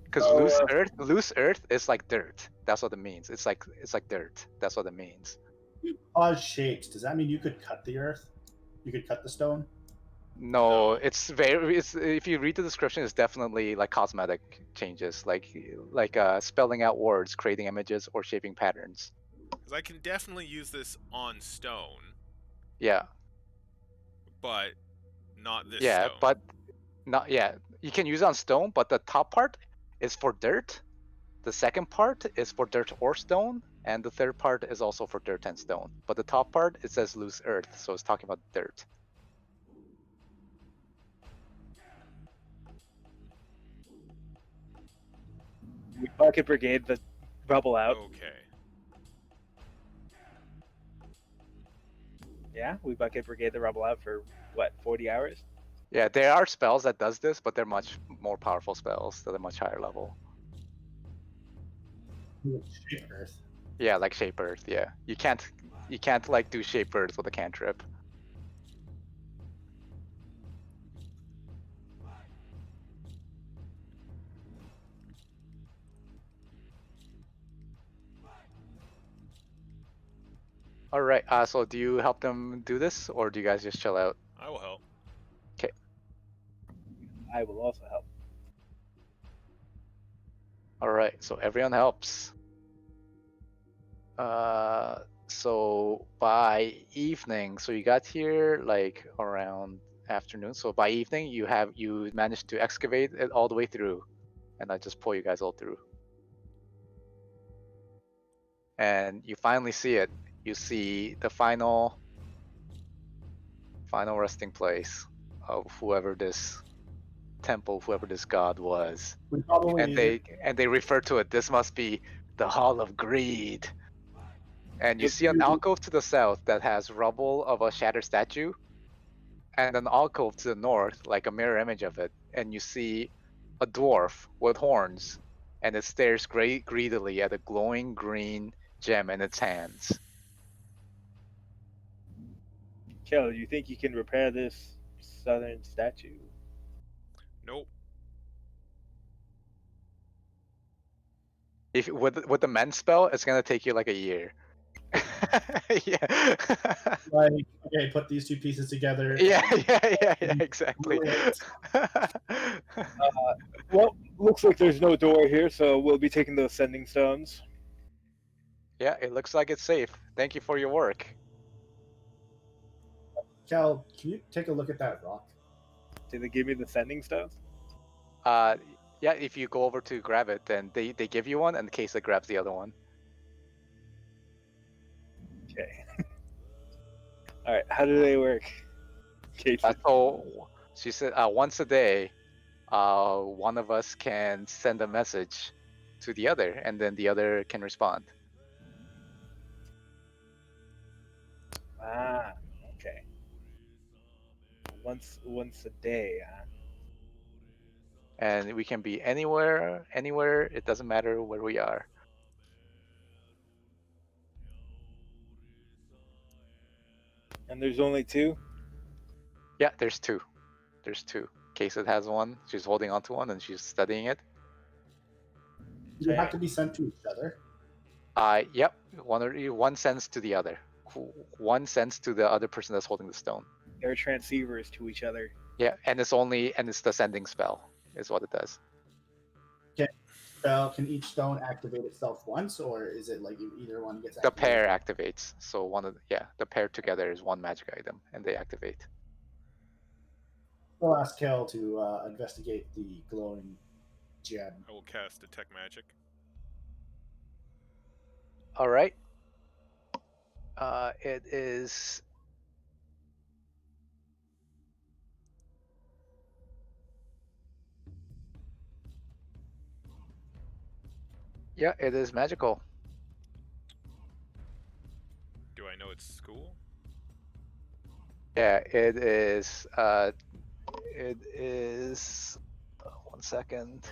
Because loose earth is like dirt. That's what it means. It's like dirt. That's what it means. Odd shapes. Does that mean you could cut the earth? You could cut the stone? No, No. it's if you read the description, it's definitely like cosmetic changes, like spelling out words, creating images, or shaping patterns. Because I can definitely use this on stone, Yeah, but not this yeah, stone. but not yeah. You can use it on stone, but the top part is for dirt. The second part is for dirt or stone, and the third part is also for dirt and stone. But the top part, it says loose earth, so it's talking about dirt. We bucket brigade the rubble out. Okay. Yeah, we bucket brigade the rubble out for what, 40 hours? Yeah, there are spells that does this, but they're much more powerful spells that are much higher level. Shape earth. Yeah, like shape earth. Yeah, you can't like do shape earth with a cantrip. All right. So do you help them do this, or do you guys just chill out? I will help. I will also help. All right. So everyone helps. So by evening, so you got here like around afternoon. So by evening, you managed to excavate it all the way through, and I just pull you guys all through. And you finally see it. You see the final resting place of whoever this temple, whoever this god was. We probably And they refer to it. This must be the Hall of Greed. And you If see an you- alcove to the south that has rubble of a shattered statue, and an alcove to the north, like a mirror image of it. And you see a dwarf with horns, and it stares greedily at a glowing green gem in its hands. Kel, you think you can repair this southern statue? Nope. If with the mend spell, it's gonna take you like a year. Yeah. like okay, put these two pieces together. Yeah, exactly. Well, looks like there's no door here, so we'll be taking those sending stones. Yeah, it looks like it's safe. Thank you for your work. Cal, can you take a look at that rock? Did they give me the sending stones? Yeah, if you go over to grab it, then they give you one, and Kesa grabs the other one. Okay. All right. How do they work? Kate. So she said once a day, one of us can send a message to the other, and then the other can respond. Ah, okay. Once a day. And we can be anywhere. It doesn't matter where we are. And there's only two? Yeah, there's two. Kesa has one. She's holding onto one, and she's studying it. Do they have to be sent to each other? Yep. One sends to the other. One sends to the other person that's holding the stone. They're transceivers to each other. Yeah, and it's the sending spell is what it does. Can each stone activate itself once, or is it like either one gets The activated? pair activates. So the pair together is one magic item, and they activate. We'll ask Kel to investigate the glowing gem. I will cast Detect Magic. All right. It is. Yeah, it is magical. Do I know its school? Yeah, it is. It is. One second.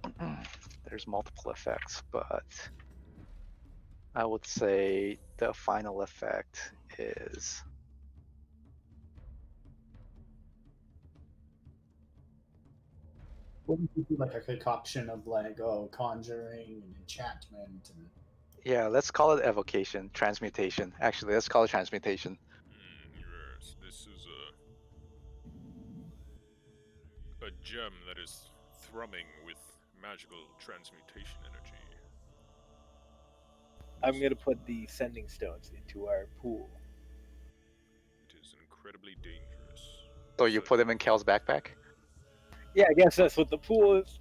No problem. There's multiple effects, but I would say the final effect is. Wouldn't you do like a concoction of like conjuring and enchantment and Yeah, let's call it evocation, transmutation. Actually, let's call it transmutation. Yes, this is a gem that is thrumming with magical transmutation energy. I'm gonna put the sending stones into our pool. It is incredibly dangerous. So you put him in Kel's backpack? Yeah, I guess that's what the pool is.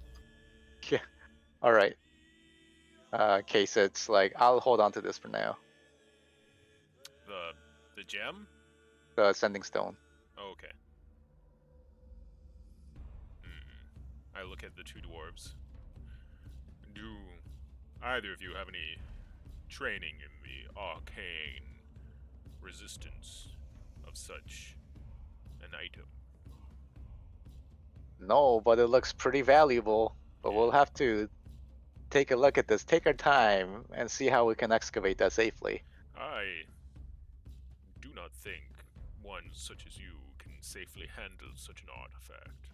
Yeah. All right. Case, it's like I'll hold on to this for now. The gem? The ascending stone. Oh, okay. I look at the two dwarves. Do either of you have any training in the arcane resistance of such an item? No, but it looks pretty valuable. But we'll have to take a look at this, take our time, and see how we can excavate that safely. I do not think one such as you can safely handle such an artifact.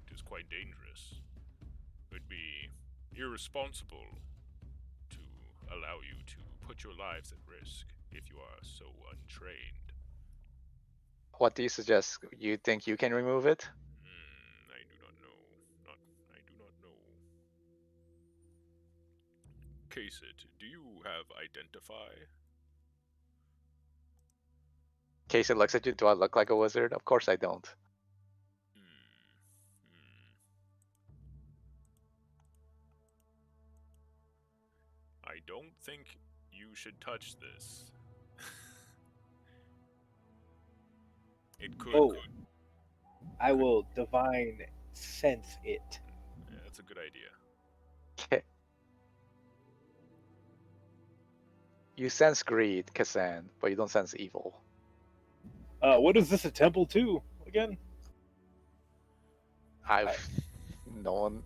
It is quite dangerous. It would be irresponsible to allow you to put your lives at risk if you are so untrained. What do you suggest? You think you can remove it? I do not know. I do not know. Case-it, do you have identify? Case it looks at you. Do I look like a wizard? Of course I don't. I don't think you should touch this. It could. Oh, I will divine sense it. Yeah, that's a good idea. Okay. You sense greed, Kassan, but you don't sense evil. What is this a temple to again? I've no one.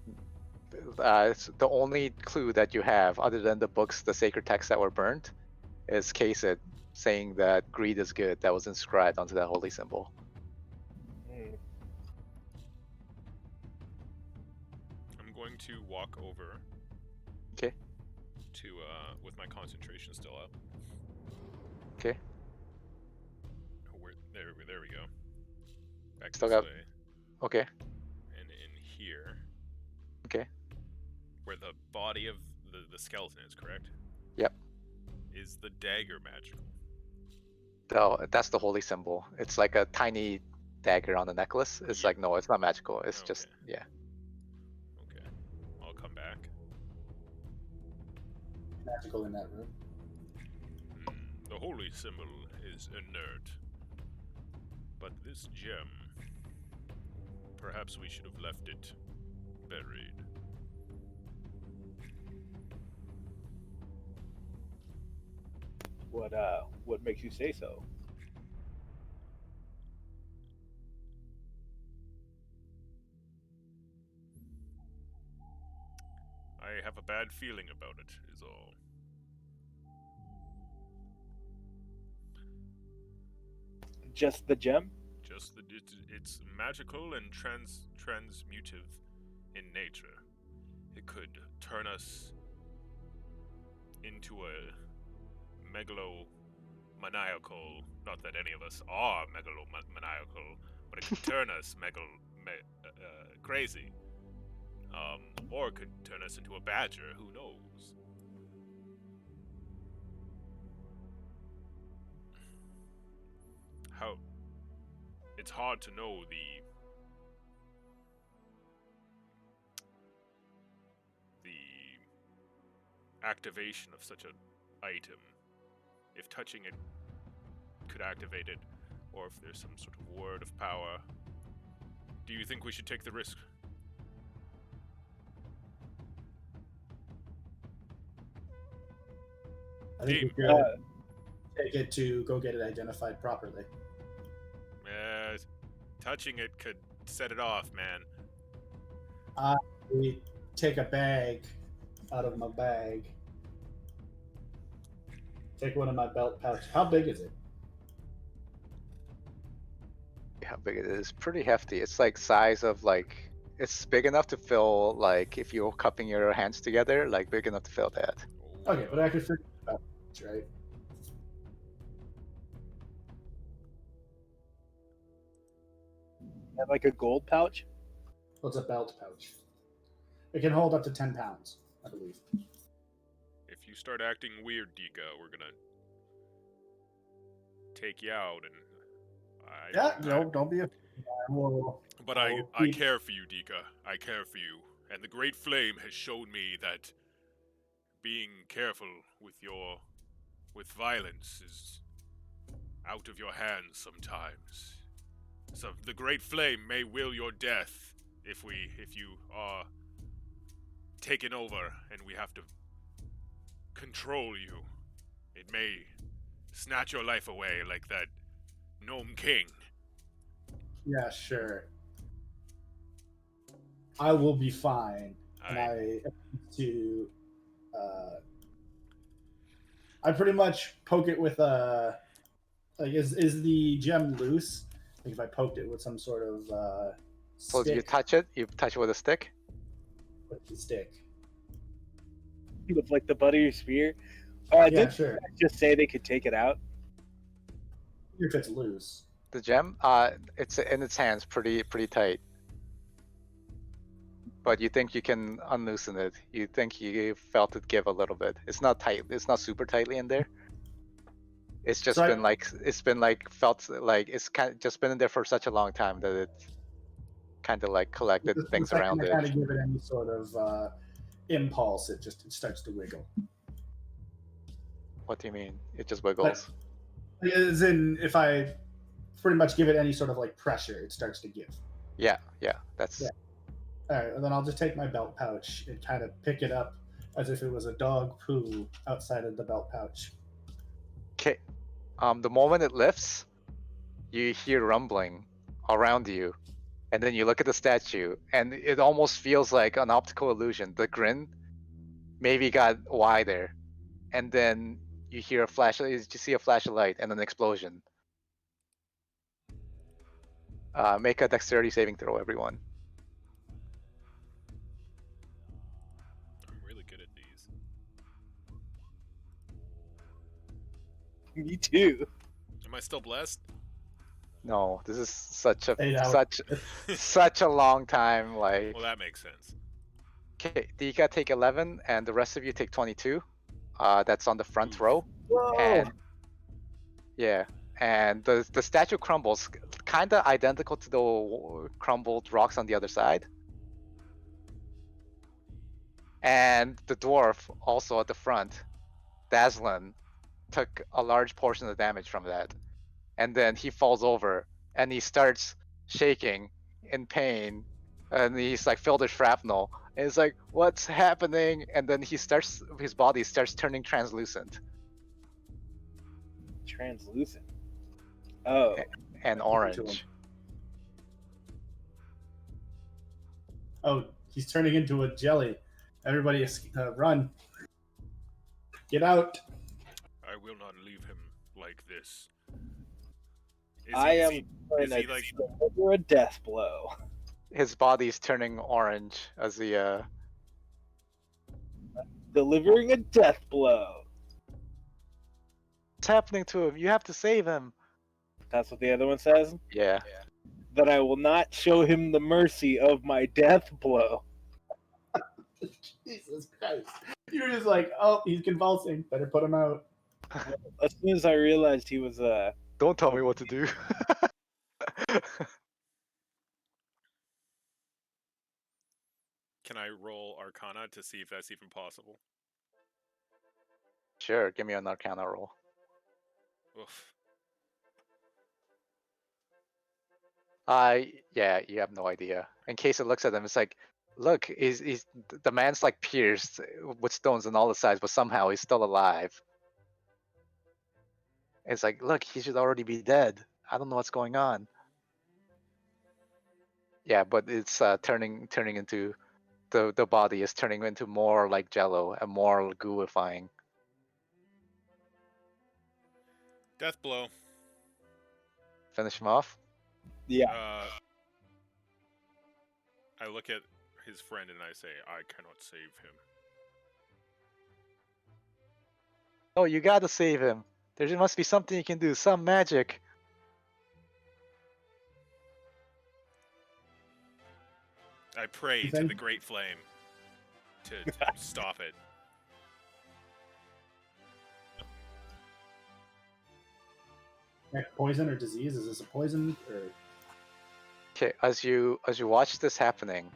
It's the only clue that you have, other than the books, the sacred texts that were burnt, is Kased saying that greed is good. That was inscribed onto that holy symbol. I'm going to walk over. Okay. To with my concentration still up. Okay. There we go. Back Still this got. way. Okay. And in here. Okay. Where the body of the skeleton is, correct? Yep. Is the dagger magical? That's the holy symbol. It's like a tiny dagger on the necklace. It's like, no, it's not magical. It's just, yeah. Okay. I'll come back. magical in that room. The holy symbol is inert. But this gem, perhaps we should have left it buried. What makes you say so? I have a bad feeling about it, is all. Just the gem? Just that it's magical and transmutive in nature. It could turn us into a megalomaniacal. Not that any of us are megalomaniacal, but it could turn us crazy. Or it could turn us into a badger. Who knows? How? It's hard to know the activation of such an item. if touching it could activate it, or if there's some sort of word of power. Do you think we should take the risk? I think we Dean. could take it to go get it identified properly. Touching it could set it off, man. We take a bag out of my bag. Take one of my belt pouch. How big is it? How big it is? Pretty hefty. It's like size of like, it's big enough to fill, like if you're cupping your hands together, like big enough to fill that. Okay, but I could fit the belt pouch, right? Have like a gold pouch. Well, it's a belt pouch. It can hold up to 10 pounds, I believe. If you start acting weird, Dika, we're gonna take you out, and Don't be a. But I care for you, Dika. I care for you, and the Great Flame has shown me that being careful with violence is out of your hands sometimes. So the Great Flame may will your death if you are taken over and we have to control you. It may snatch your life away like that Gnome King. Yeah, sure. I will be fine. And I pretty much poke it with a. Like, is the gem loose? Like, if I poked it with some sort of So stick. you touch it with a stick? With the stick. With like the butt of your spear. Yeah, Didn't sure. just say they could take it out? If it's loose. The gem? It's in its hands, pretty tight. But you think you can unloosen it? You think you felt it give a little bit? It's not tight. It's not super tightly in there. It's just So been felt like it's kind of just been in there for such a long time that it kind of like collected the things second around I it. kind of give it any sort of impulse, it starts to wiggle. What do you mean? It just wiggles. As in, if I pretty much give it any sort of like pressure, it starts to give. Yeah, that's. Yeah. All right, and then I'll just take my belt pouch and kind of pick it up as if it was a dog poo outside of the belt pouch. Okay. The moment it lifts, you hear rumbling around you, and then you look at the statue, and it almost feels like an optical illusion. The grin maybe got wider, and then you hear a flash. You see a flash of light and an explosion. Make a dexterity saving throw, everyone. I'm really good at these. Me too. Am I still blessed? No, this is such a 8 hours. such a long time. Like, Well, that makes sense. okay, Dika take 11, and the rest of you take 22. That's on the front Oof. row. Whoa! And yeah, and the statue crumbles, kind of identical to the crumbled rocks on the other side. And the dwarf, also at the front, Dazlin, took a large portion of the damage from that. And then he falls over, and he starts shaking in pain, and he's like filled with shrapnel. And it's like, what's happening? And then his body starts turning translucent Translucent. Oh. and orange. Oh, he's turning into a jelly. Everybody run. Get out. I will not leave him like this. I am going is he to like deliver a death blow. His body's turning orange as the Delivering a death blow. What's happening to him? You have to save him. That's what the other one says? Yeah. That I will not show him the mercy of my death blow. Jesus Christ. You're just like, oh, he's convulsing. Better put him out. As soon as I realized he was Don't tell me what to do. Can I roll Arcana to see if that's even possible? Sure, give me an Arcana roll. Oof. Yeah, you have no idea. In case it looks at them, it's like, look, he's the man's like pierced with stones on all the sides, but somehow he's still alive. It's like, look, he should already be dead. I don't know what's going on. Yeah, but it's turning into the body is turning into more like jello and more gooifying. Death blow. Finish him off. Yeah. I look at his friend and I say, I cannot save him. Oh, you gotta save him. There must be something you can do, some magic. I pray to the Great Flame to stop it. Poison or disease? Is this a poison or? Okay, as you watch this happening,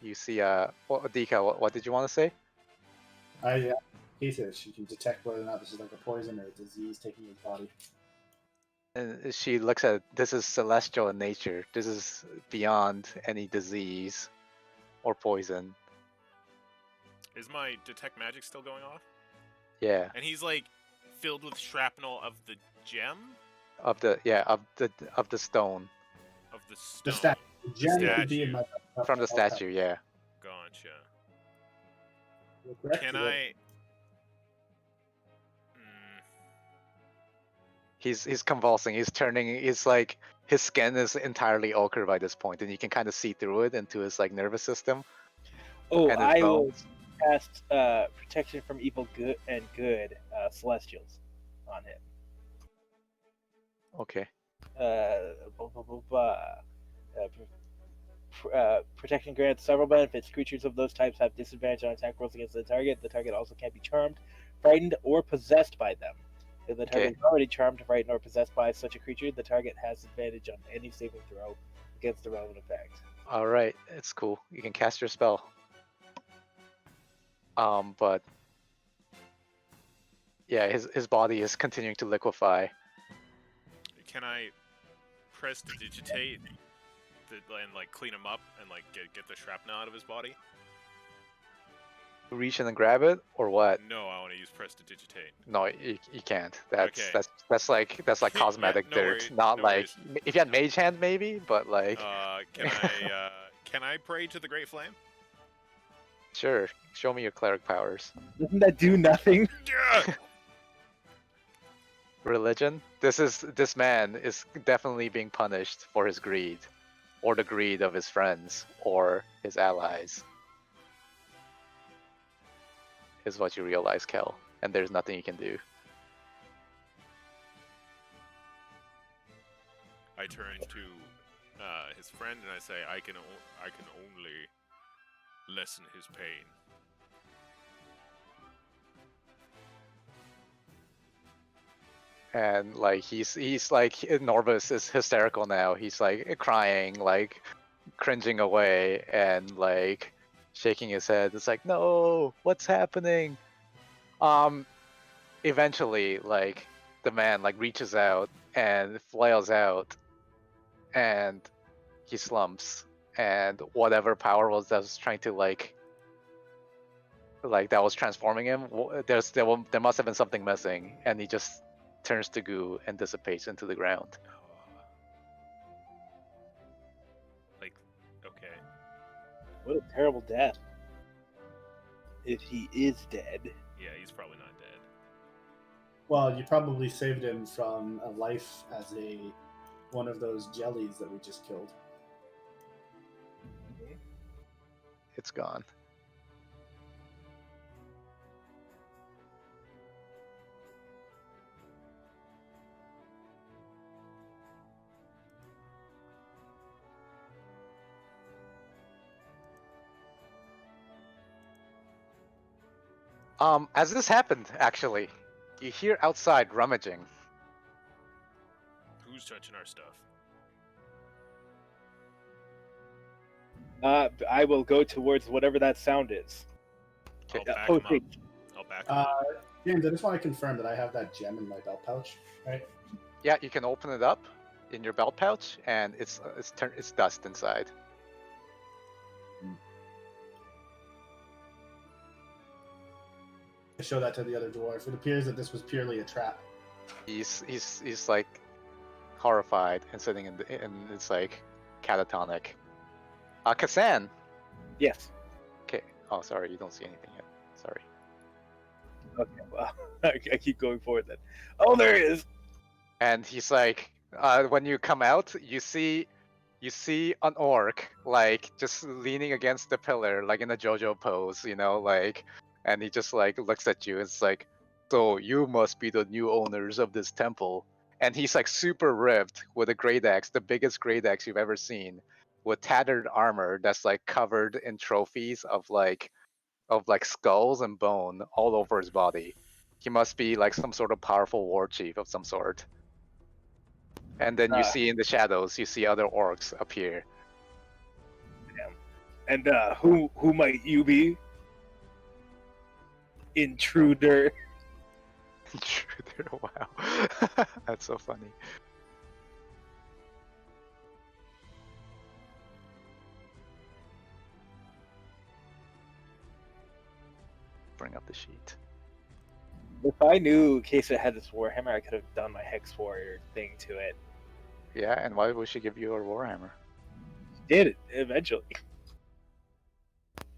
you see Dika, what did you want to say? Yeah. Cases, she can detect whether or not this is like a poison or a disease taking his body. And she looks at it, this is celestial in nature. This is beyond any disease or poison. Is my detect magic still going off? Yeah. And he's like filled with shrapnel of the gem? Of the stone. Of the stone. The statue. statue. From the statue, yeah. Gotcha. Correct, Can yeah. I? He's convulsing. He's turning. He's like his skin is entirely ochre by this point, and you can kind of see through it into his like nervous system. Oh, and his I will bones. cast protection from evil good celestials on him. Okay. Protection grants several benefits. Creatures of those types have disadvantage on attack rolls against the target. The target also can't be charmed, frightened, or possessed by them. If the target is already charmed, frightened, or possessed by such a creature, the target has advantage on any saving throw against the relevant effect. All right, it's cool. You can cast your spell. But yeah, his body is continuing to liquefy. Can I prestidigitate and like clean him up and like get the shrapnel out of his body? Reach in and grab it, or what? No, I want to use prestidigitate. No, you can't. That's Okay. that's like cosmetic no dirt, worries, not no like worries. if you had mage hand maybe, but like. Can I pray to the Great Flame? Sure, show me your cleric powers. Doesn't that do nothing? Yeah. Religion. This man is definitely being punished for his greed, or the greed of his friends or his allies. Is what you realize, Kel, and there's nothing you can do. I turn to his friend and I say, I can only lessen his pain. And like he's like Norvis is hysterical now. He's like crying, like cringing away, and like shaking his head. It's like, no, what's happening? Eventually, like the man like reaches out and flails out, and he slumps, and whatever power was that was trying to like that was transforming him, there must have been something missing, and he just turns to goo and dissipates into the ground. Like, okay. What a terrible death. If he is dead. Yeah, he's probably not dead. Well, you probably saved him from a life as one of those jellies that we just killed. It's gone. As this happened, actually, you hear outside rummaging. Who's touching our stuff? I will go towards whatever that sound is. I'll Okay. back him up. I'll back him up. James, I just want to confirm that I have that gem in my belt pouch, right? Yeah, you can open it up in your belt pouch, and it's dust inside. I show that to the other dwarf. It appears that this was purely a trap. He's like horrified and sitting and it's like catatonic. Kassan. Yes. Okay. Oh, sorry, you don't see anything yet. Sorry. Okay. Well, I keep going forward then. Oh, there he is. And he's like, when you come out, you see an orc like just leaning against the pillar, like in a JoJo pose, you know, like, and he just like looks at you. It's like, so you must be the new owners of this temple. And he's like super ripped with a great axe, the biggest great axe you've ever seen, with tattered armor that's like covered in trophies of like skulls and bone all over his body. He must be like some sort of powerful war chief of some sort. And then you see in the shadows, you see other orcs appear. And who might you be? Intruder. Intruder, wow. That's so funny. Bring up the sheet. If I knew in case it had this Warhammer, I could have done my Hex Warrior thing to it. Yeah, and why would she give you a Warhammer? Did it eventually.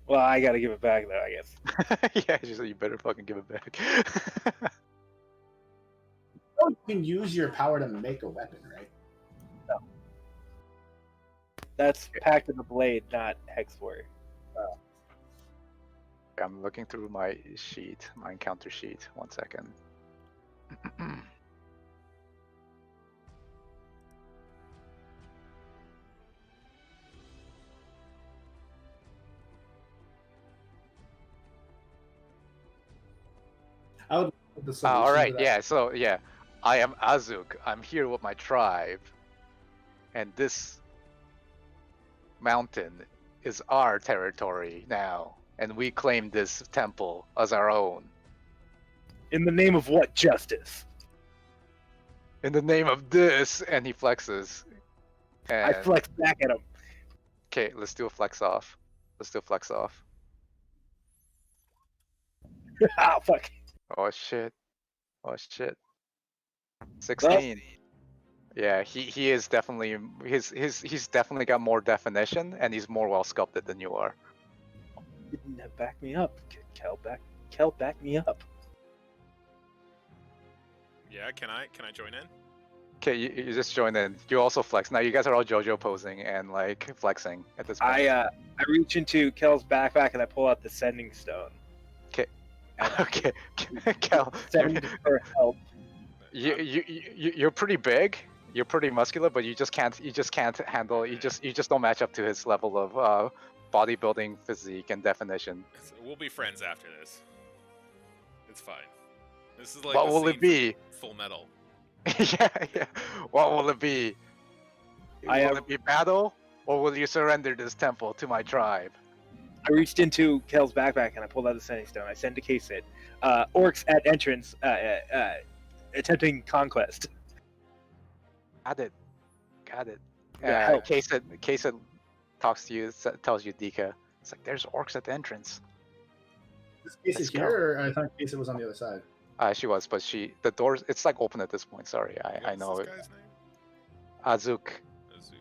Well, I gotta give it back though, I guess. Yeah, she said you better fucking give it back. You can use your power to make a weapon, right? No. That's Pact of the Blade, not Hex Warrior. I'm looking through my sheet, my encounter sheet. 1 second. I would love the solution All to right, that. yeah. So yeah, I am Azuk. I'm here with my tribe, and this mountain is our territory now, and we claim this temple as our own. In the name of what justice? In the name of this, and he flexes. And, I flex back at him. Okay, let's do a flex off. Let's do a flex off. Ah, fuck. Oh shit. Oh shit. 16. Yeah, he is definitely he's definitely got more definition, and he's more well sculpted than you are. Didn't back me up. Kel, back me up. Yeah, can I join in? Okay, you just join in. You also flex. Now you guys are all JoJo posing and like flexing at this point. I reach into Kel's backpack and I pull out the sending stone. Okay, Kel, Send for help. you're pretty big. You're pretty muscular, but you just can't handle. You just don't match up to his level of bodybuilding physique and definition. We'll be friends after this. It's fine. This is like What the will it scene be? from Full Metal. Yeah. What will it be? Will I it be battle, or will you surrender this temple to my tribe? I reached into Kel's backpack and I pulled out the sending stone. I send to case it. Orcs at entrance, attempting conquest. Got it. Yeah, help. Case it talks to you, tells you Dika. It's like there's orcs at the entrance. This case Let's is here, or I thought case it was on the other side. She was, but the doors. It's like open at this point. Sorry, I know What's it. this guy's name? Azuk. Azuk.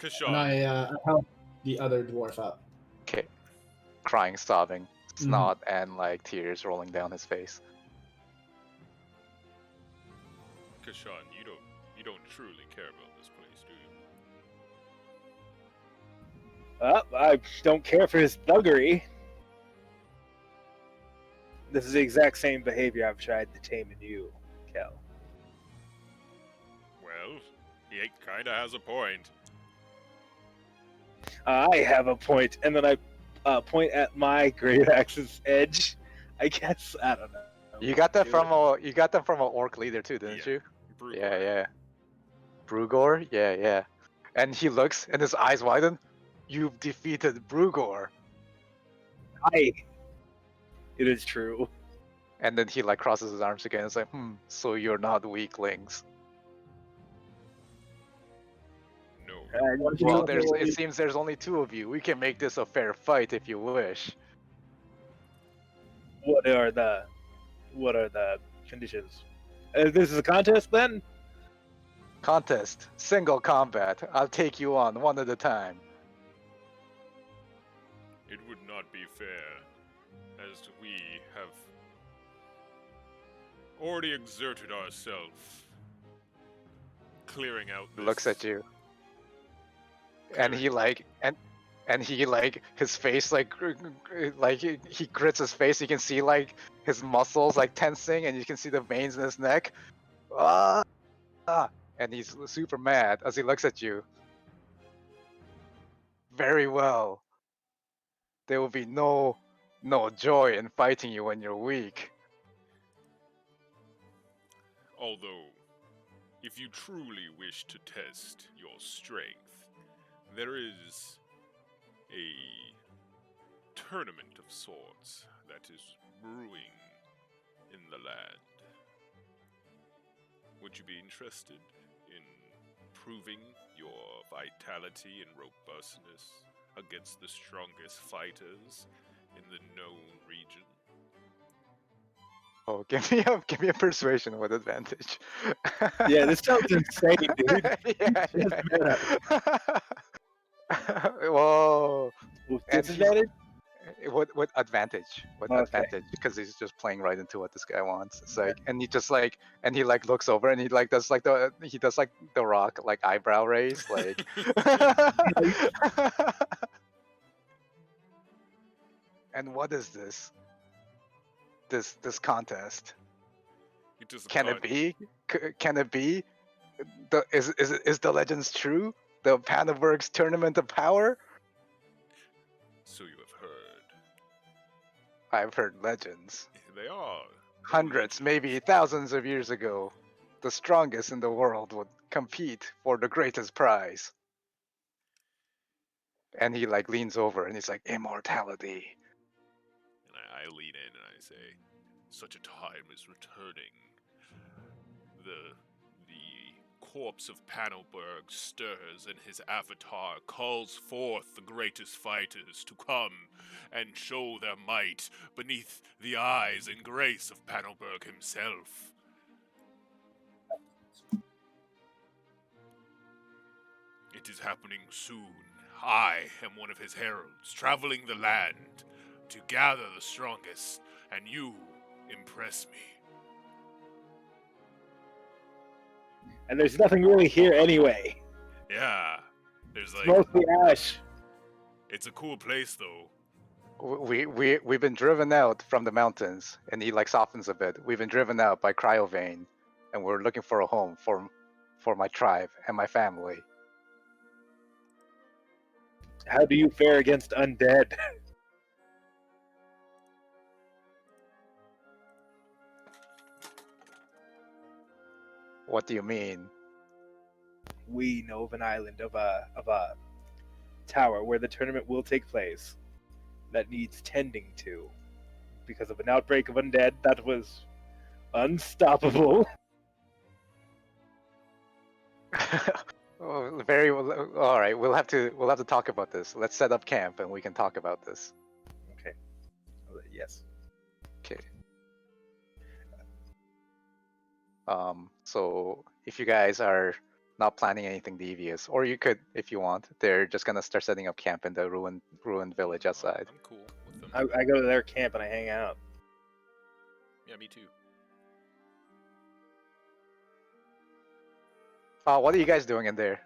And Kashawn. I help the other dwarf up. Okay, crying, sobbing, snot, and like tears rolling down his face. Kashawn, you don't truly care about this place, do you? I don't care for his thuggery. This is the exact same behavior I've tried to tame in you, Kel. Well, he kind of has a point. I have a point, and then I point at my great axe's edge. I guess I don't know. You got that from a orc leader too, didn't Yeah. you? Brugor. Yeah. Brugor? Yeah. And he looks, and his eyes widen. You've defeated Brugor. I. It is true. And then he like crosses his arms again. It's like, so you're not weaklings. No. Well, it seems there's only 2 of you. We can make this a fair fight if you wish. What are the conditions? This is a contest then? Contest, single combat. I'll take you on one at a time. It would not be fair, as we have already exerted ourselves clearing out this. Looks at you. And he like his face like he grits his face. You can see like his muscles like tensing, and you can see the veins in his neck. Ah, and he's super mad as he looks at you. Very well. There will be no joy in fighting you when you're weak. Although, if you truly wish to test your strength, there is a tournament of sorts that is brewing in the land. Would you be interested in proving your vitality and robustness against the strongest fighters in the known region? Oh, give me a persuasion with advantage. Yeah, this sounds insane, dude. yeah. Whoa. With And disadvantage? With advantage, Okay. advantage, because he's just playing right into what this guy wants. It's like, and he just like, and he like looks over and he like does like the Rock like eyebrow raise, like. And what is this? This contest? It is a Can it be? Can it be? Is the legends true? The Phandelver's Tournament of Power? So you have heard. I've heard legends. They are. Hundreds, maybe thousands of years ago, the strongest in the world would compete for the greatest prize. And he like leans over and he's like, immortality. And I lean in and I say, such a time is returning. The corpse of Phandelver stirs, and his avatar calls forth the greatest fighters to come and show their might beneath the eyes and grace of Phandelver himself. It is happening soon. I am one of his heralds, traveling the land to gather the strongest, and you impress me. And there's nothing really here anyway. Yeah, there's like Mostly ash. It's a cool place though. We've been driven out from the mountains, and he like softens a bit. We've been driven out by Cryovane, and we're looking for a home for my tribe and my family. How do you fare against undead? What do you mean? We know of an island of a tower where the tournament will take place that needs tending to because of an outbreak of undead that was unstoppable. Oh, very well. All right, we'll have to talk about this. Let's set up camp and we can talk about this. Okay. Yes. Okay. So if you guys are not planning anything devious, or you could, if you want, they're just gonna start setting up camp in the ruined village outside. I'm cool with them. I go to their camp and I hang out. Yeah, me too. What are you guys doing in there?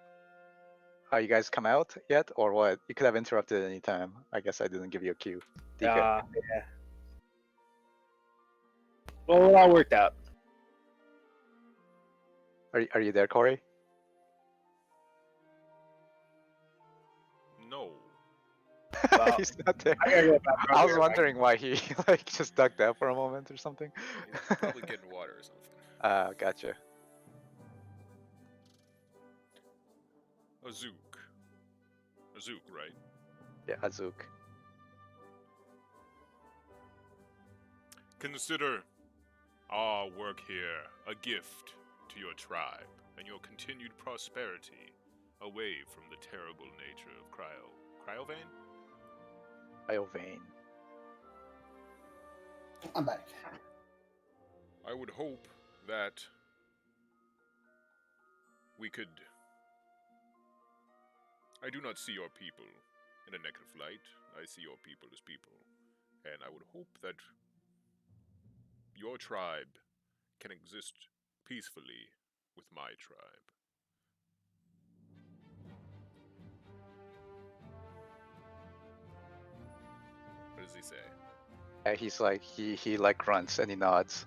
You guys come out yet, or what? You could have interrupted at any time. I guess I didn't give you a cue. Yeah. Well, it all worked out. Are you there, Corey? No. Well, He's not there. I gotta go back I out was there. wondering why he like just ducked out for a moment or something. He's probably getting water or something. Gotcha. Azook, right? Yeah, Azuk. Consider our work here a gift to your tribe and your continued prosperity away from the terrible nature of Cryovane? Iovane. I'm back. I would hope that we could... I do not see your people in a negative light. I see your people as people. And I would hope that your tribe can exist peacefully with my tribe. What does he say? He's like he like grunts and he nods.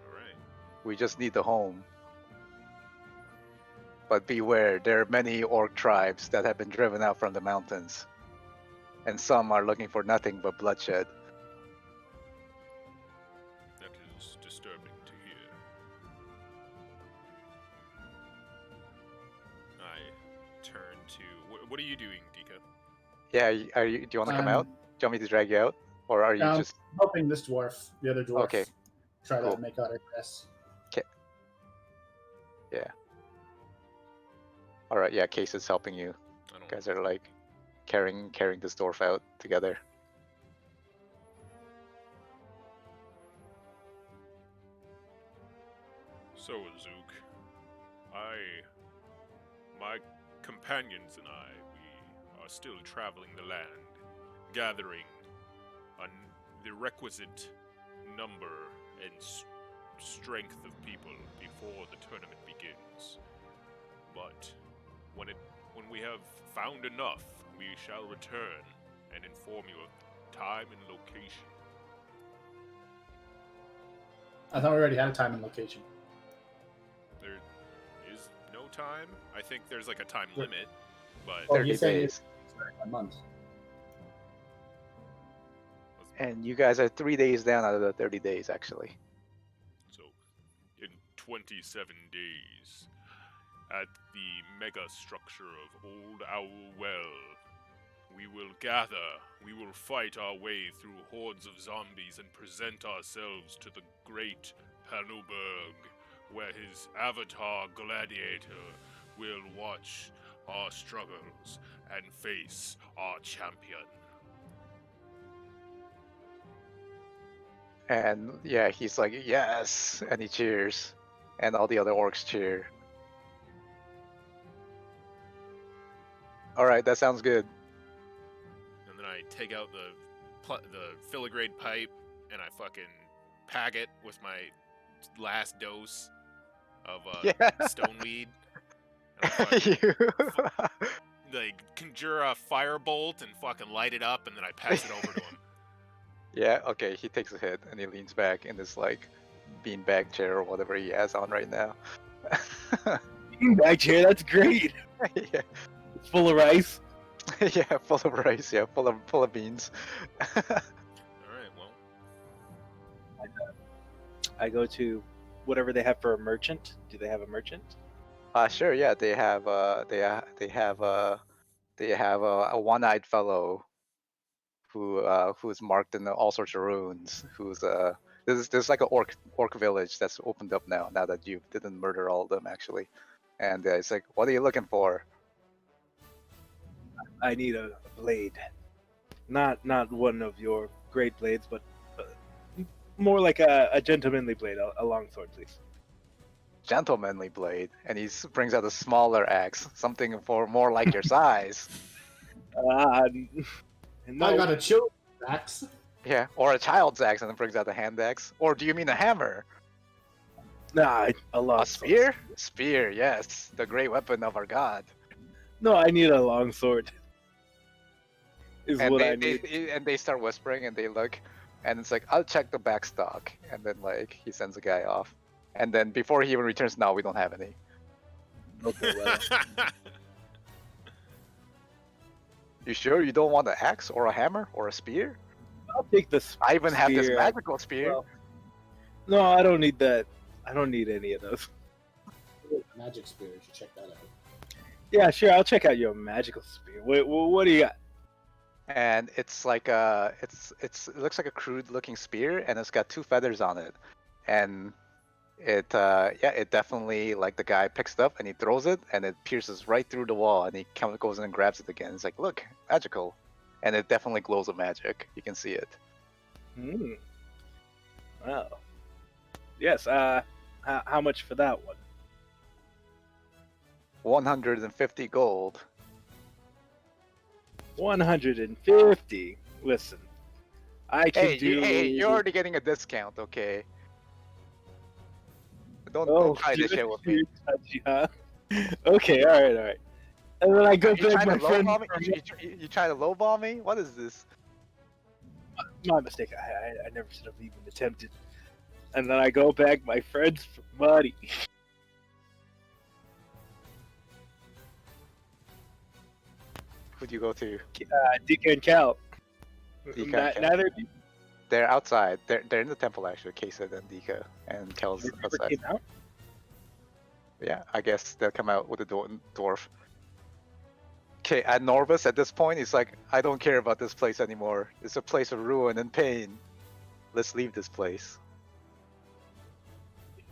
Alright. We just need the home. But beware, there are many orc tribes that have been driven out from the mountains. And some are looking for nothing but bloodshed. That is disturbing to hear. I turn to... What are you doing, Dika? Yeah, do you want to come out? Do you want me to drag you out? Or are you just... helping this dwarf, the other dwarf, Okay, try cool. to make out her dress. Yeah. Alright, yeah, Case is helping you. I don't... You guys are like carrying this dwarf out together. So, Zook, my companions and I, we are still traveling the land, gathering the requisite number and strength of people before the tournament begins. But when we have found enough, we shall return and inform you of time and location. I thought we already had a time and location. There is no time. I think there's like a time limit, but Oh, 30 you're saying days. it's a month. And you guys are 3 days down out of the 30 days, actually. so in 27 days, at the mega structure of Old Owl Well, we will gather, we will fight our way through hordes of zombies and present ourselves to the great Phandelver, where his avatar gladiator will watch our struggles and face our champion. And yeah, he's like, yes! And he cheers. And all the other orcs cheer. Alright, that sounds good. And then I take out the filigrade pipe and I fucking pack it with my last dose of Yeah. stoneweed. And I fucking, You... like, conjure a firebolt and fucking light it up, and then I pass it over to him. Yeah, okay, he takes a hit and he leans back in this like beanbag chair or whatever he has on right now. Beanbag chair, that's great. Yeah. It's full of rice. Yeah, full of rice, yeah, full of beans. Alright, well, I go to whatever they have for a merchant. Do they have a merchant? Sure, yeah, they have a one-eyed fellow who's marked in all sorts of runes. Who's there's like a orc village that's opened up now that you didn't murder all of them actually, and it's like, what are you looking for? I need a blade. Not one of your great blades, but more like a gentlemanly blade, a long sword, please. Gentlemanly blade, and he brings out a smaller axe, something for more like your size. No. I got a children's axe. Yeah, or a child's axe, and then brings out a hand axe. Or do you mean a hammer? Nah, a long A spear? Spear, yes, the great weapon of our god. No, I need a long sword. Is And what I need. they start whispering, and they look, and it's like, I'll check the back stock, and then like he sends a guy off, and then before he even returns, no, we don't have any. Okay, well, You sure you don't want an axe or a hammer or a spear? I'll take the spear. I even have this magical spear. Well, no, I don't need that. I don't need any of those. Magic spear. You should check that out. Yeah, sure. I'll check out your magical spear. What do you got? and it's like it looks like a crude looking spear, and it's got 2 feathers on it, and it definitely, like, the guy picks it up and he throws it and it pierces right through the wall, and he goes in and grabs it again. It's like, look, magical, and it definitely glows with magic. You can see it. Hmm. Wow. Yes. How much for that one? 150 gold. 150. Listen, I can do. Hey, you're already getting a discount, okay? Don't Oh, try this shit with me. huh? Okay, all right. And then I go You back trying my to friend. lowball me? You trying to lowball me? What is this? My mistake. I never should have even attempted. And then I go back my friend's money. Who'd you go to? Dika and Cal. Dika and Cal. Neither They're outside. They're in the temple actually. Kesa and Dika and Kel's never outside. came out. Yeah, I guess they'll come out with the dwarf. Okay, at Norbus at this point, he's like, I don't care about this place anymore. It's a place of ruin and pain. Let's leave this place.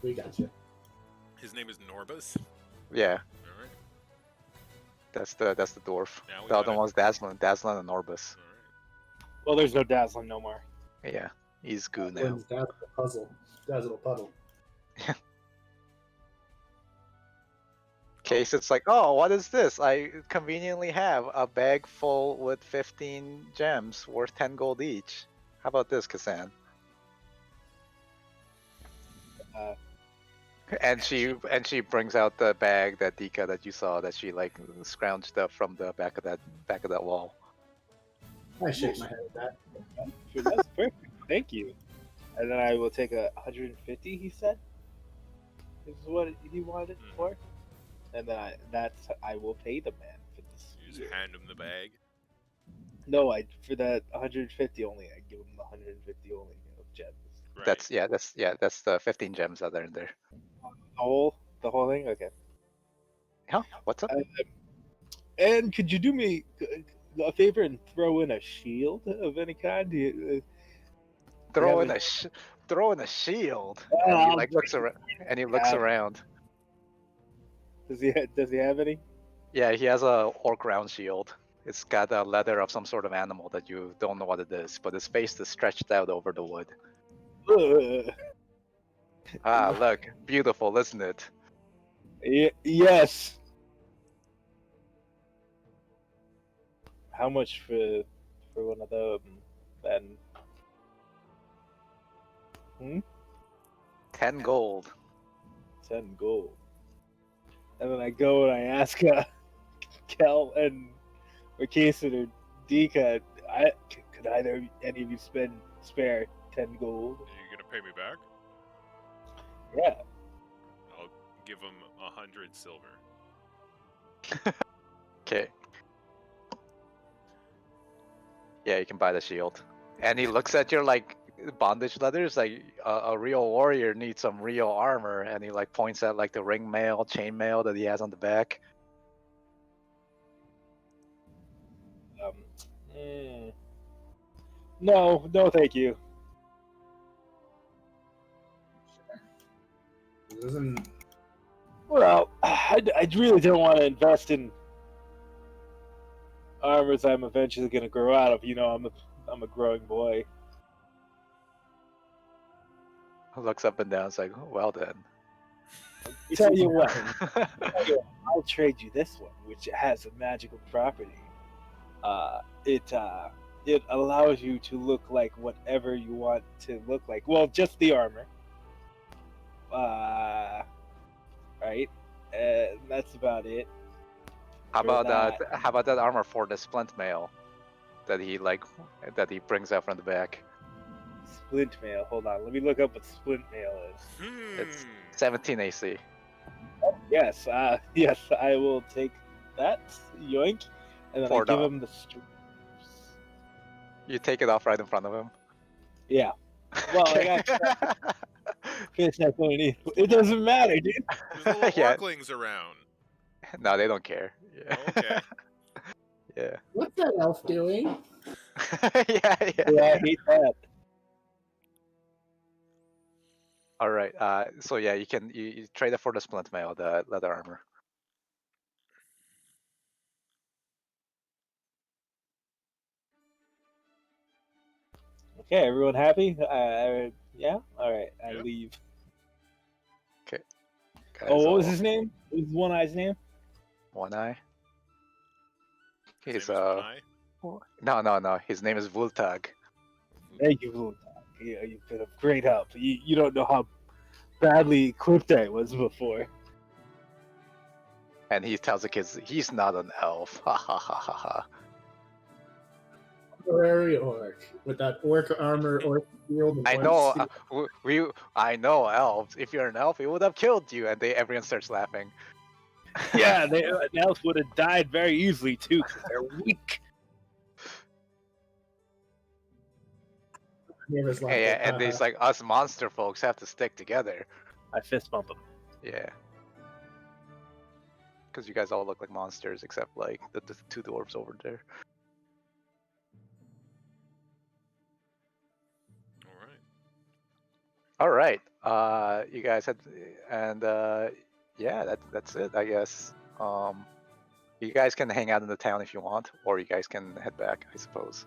We got you. His name is Norbus. Yeah, All right. that's the dwarf. Now we The got other it. one's Dazzlin and Norbus. All right. Well, there's no dazzling no more. Yeah, he's goo now. Wins Dazzle Puzzle. Dazzle Puddle. Case, it's like, oh, what is this? I conveniently have a bag full with 15 gems worth 10 gold each. How about this, Kasan? Uh, And she brings out the bag that Dika that you saw that she like scrounged up from the back of that wall. I shake my head at that. Sure, that's perfect. Thank you. And then I will take 150. He said, "This is what he wanted it for." And then I will pay the man for this. You just hand him the bag. No, for that 150 only. I give him the 150 only of gems. Right. That's the 15 gems that are in there. The whole thing. Okay. Huh? What's up? And could you do me a favor and throw in a shield of any kind? Throw in haven't- a shield. Oh, And he I'll like looks around. And he looks Yeah. around. Does he have any? Yeah, he has a orc round shield. It's got a leather of some sort of animal that you don't know what it is, but his face is stretched out over the wood. Ugh. Ah, look, beautiful, isn't it? Yes. How much for one of them then? 10 gold. 10 gold. And then I go and I ask Kel and Marquesan or Dika, could either any of you spare 10 gold? Are you gonna pay me back? Yeah. I'll give him 100 silver. Okay. Yeah, you can buy the shield. And he looks at your like bondage leathers, like a real warrior needs some real armor, and he like points at like the ring mail, chain mail that he has on the back. No, thank you. This isn't. Well, I really don't want to invest in armors I'm eventually going to grow out of. You know, I'm a growing boy. Looks up and down, it's like, oh, well then. Tell you what, I'll trade you this one, which has a magical property. It allows you to look like whatever you want to look like. Well, just the armor. Right? And that's about it. How For about that. how about that armor for the splint mail that he brings out from the back? Splint mail. Hold on. Let me look up what splint mail is. It's 17 AC. Yes. Yes. I will take that. Yoink. And then I $4. give him the straps. You take it off right in front of him. Yeah. Well, I got fish that's underneath. It doesn't matter, dude. There's little Yeah. orclings around. No, they don't care. Yeah. Okay. Yeah. What's that elf doing? yeah. Yeah, I hate that. All right. So yeah, you trade it for the splint mail, the leather armor. Okay, everyone happy? Yeah. All right, I Yeah. leave. Okay. Guys, Oh, what was all- his name? What was One Eye's name? One eye. His He's name is One Eye. no. His name is Vultag. Thank you, Blue. You've been of great help. You don't know how badly equipped I was before. And he tells the kids he's not an elf. Ha ha ha ha ha. Temporary orc with that orc armor, orc shield. And I orc know. shield. I know elves. If you're an elf, he would have killed you. And everyone starts laughing. Yeah, an elf would have died very easily too, because they're weak. Neighbors laughed Yeah, at, and it's like us monster folks have to stick together. I fist bump him. Yeah. Because you guys all look like monsters except like the two dwarves over there. All right. All right. You guys had, and yeah, that's it, I guess. You guys can hang out in the town if you want, or you guys can head back, I suppose.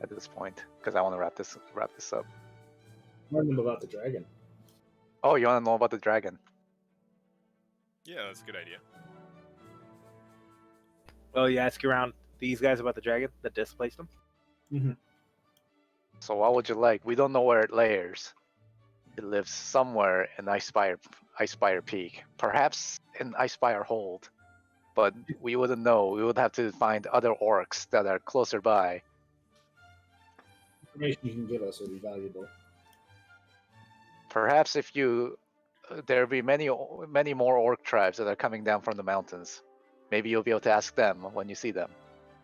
At this point, because I want to wrap this up. Warn them about the dragon. Oh, you want to know about the dragon? Yeah, that's a good idea. Oh, you ask around these guys about the dragon that displaced them? So what would you like? We don't know where it layers. It lives somewhere in Icespire Peak, perhaps in Icespire Hold, but we wouldn't know. We would have to find other orcs that are closer by. Information you can give us will be valuable. Perhaps if you, there'll be many more orc tribes that are coming down from the mountains. Maybe you'll be able to ask them when you see them.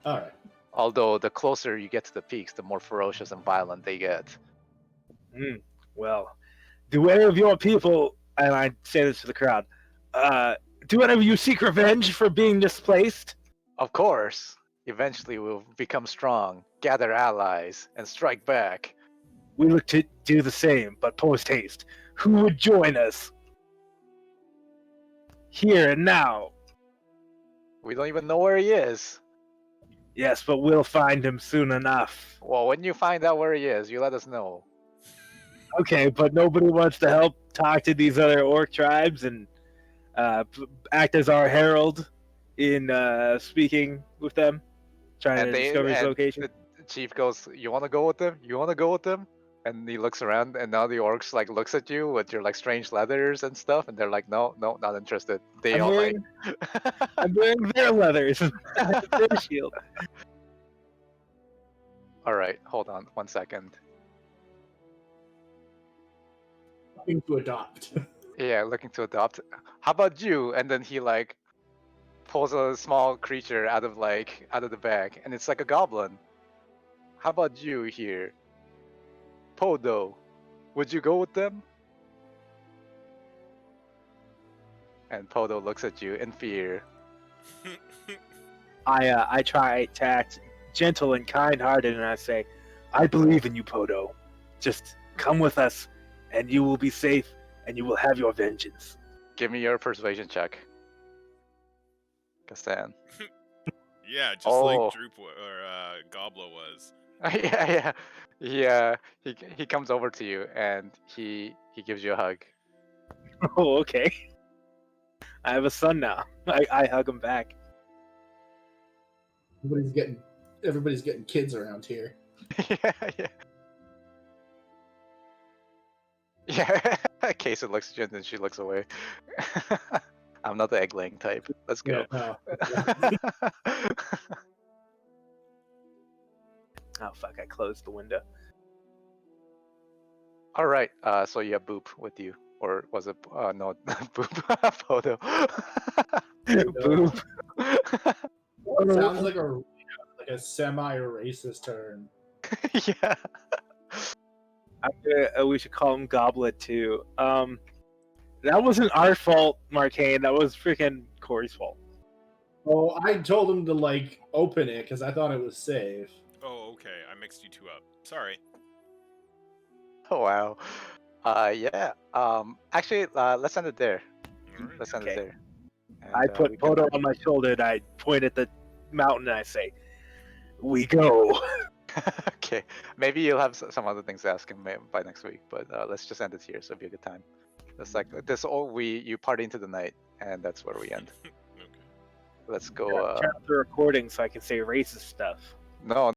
All right. Although the closer you get to the peaks, the more ferocious and violent they get. Well, do any of your people, and I say this to the crowd, do any of you seek revenge for being displaced? Of course, eventually we'll become strong, gather allies, and strike back. We look to do the same, but post haste. Who would join us? Here and now. We don't even know where he is. Yes, but we'll find him soon enough. Well, when you find out where he is, you let us know. Okay, but nobody wants to help talk to these other orc tribes and act as our herald in speaking with them, trying to discover his location. The chief goes, "You want to go with them? You want to go with them?" And he looks around, and now the orcs like looks at you with your like strange leathers and stuff, and they're like, "No, not interested." They I'm all wearing, like, I'm wearing their leathers, their shield. "All right, hold on 1 second." Looking to adopt. Yeah, looking to adopt. How about you? And then he like pulls a small creature out of the bag, and it's like a goblin. How about you here, Podo? Would you go with them? And Podo looks at you in fear. I try to act gentle and kind-hearted, and I say, "I believe in you, Podo. Just come with us, and you will be safe, and you will have your vengeance." Give me your persuasion check, Kastan. Yeah, just Oh. like Droop or Goblo was. yeah. He comes over to you and he gives you a hug. Oh, okay. I have a son now. I hug him back. Everybody's getting kids around here. Yeah. Kaysen looks at you and then she looks away. I'm not the egg-laying type. Let's go. Yeah, Oh fuck! I closed the window. All right. So you have Boop with you, or was it no Boop Photo? Boop. Sounds like a semi-racist term. Yeah. We should call him Goblet too. That wasn't our fault, Marcane. That was freaking Corey's fault. Oh, I told him to like open it because I thought it was safe. Oh, okay. I mixed you two up. Sorry. Oh wow. Yeah. Actually, let's end it there. Alright. Let's end it Okay. there. And, I we put can- Poto on my shoulder and I point at the mountain and I say, "We go." Okay. Maybe you'll have some other things to ask him by next week, but let's just end it here. So it'll be a good time. It's like this. All you party into the night, and that's where we end. Okay. Let's go. Chapter recording so I can say racist stuff. No,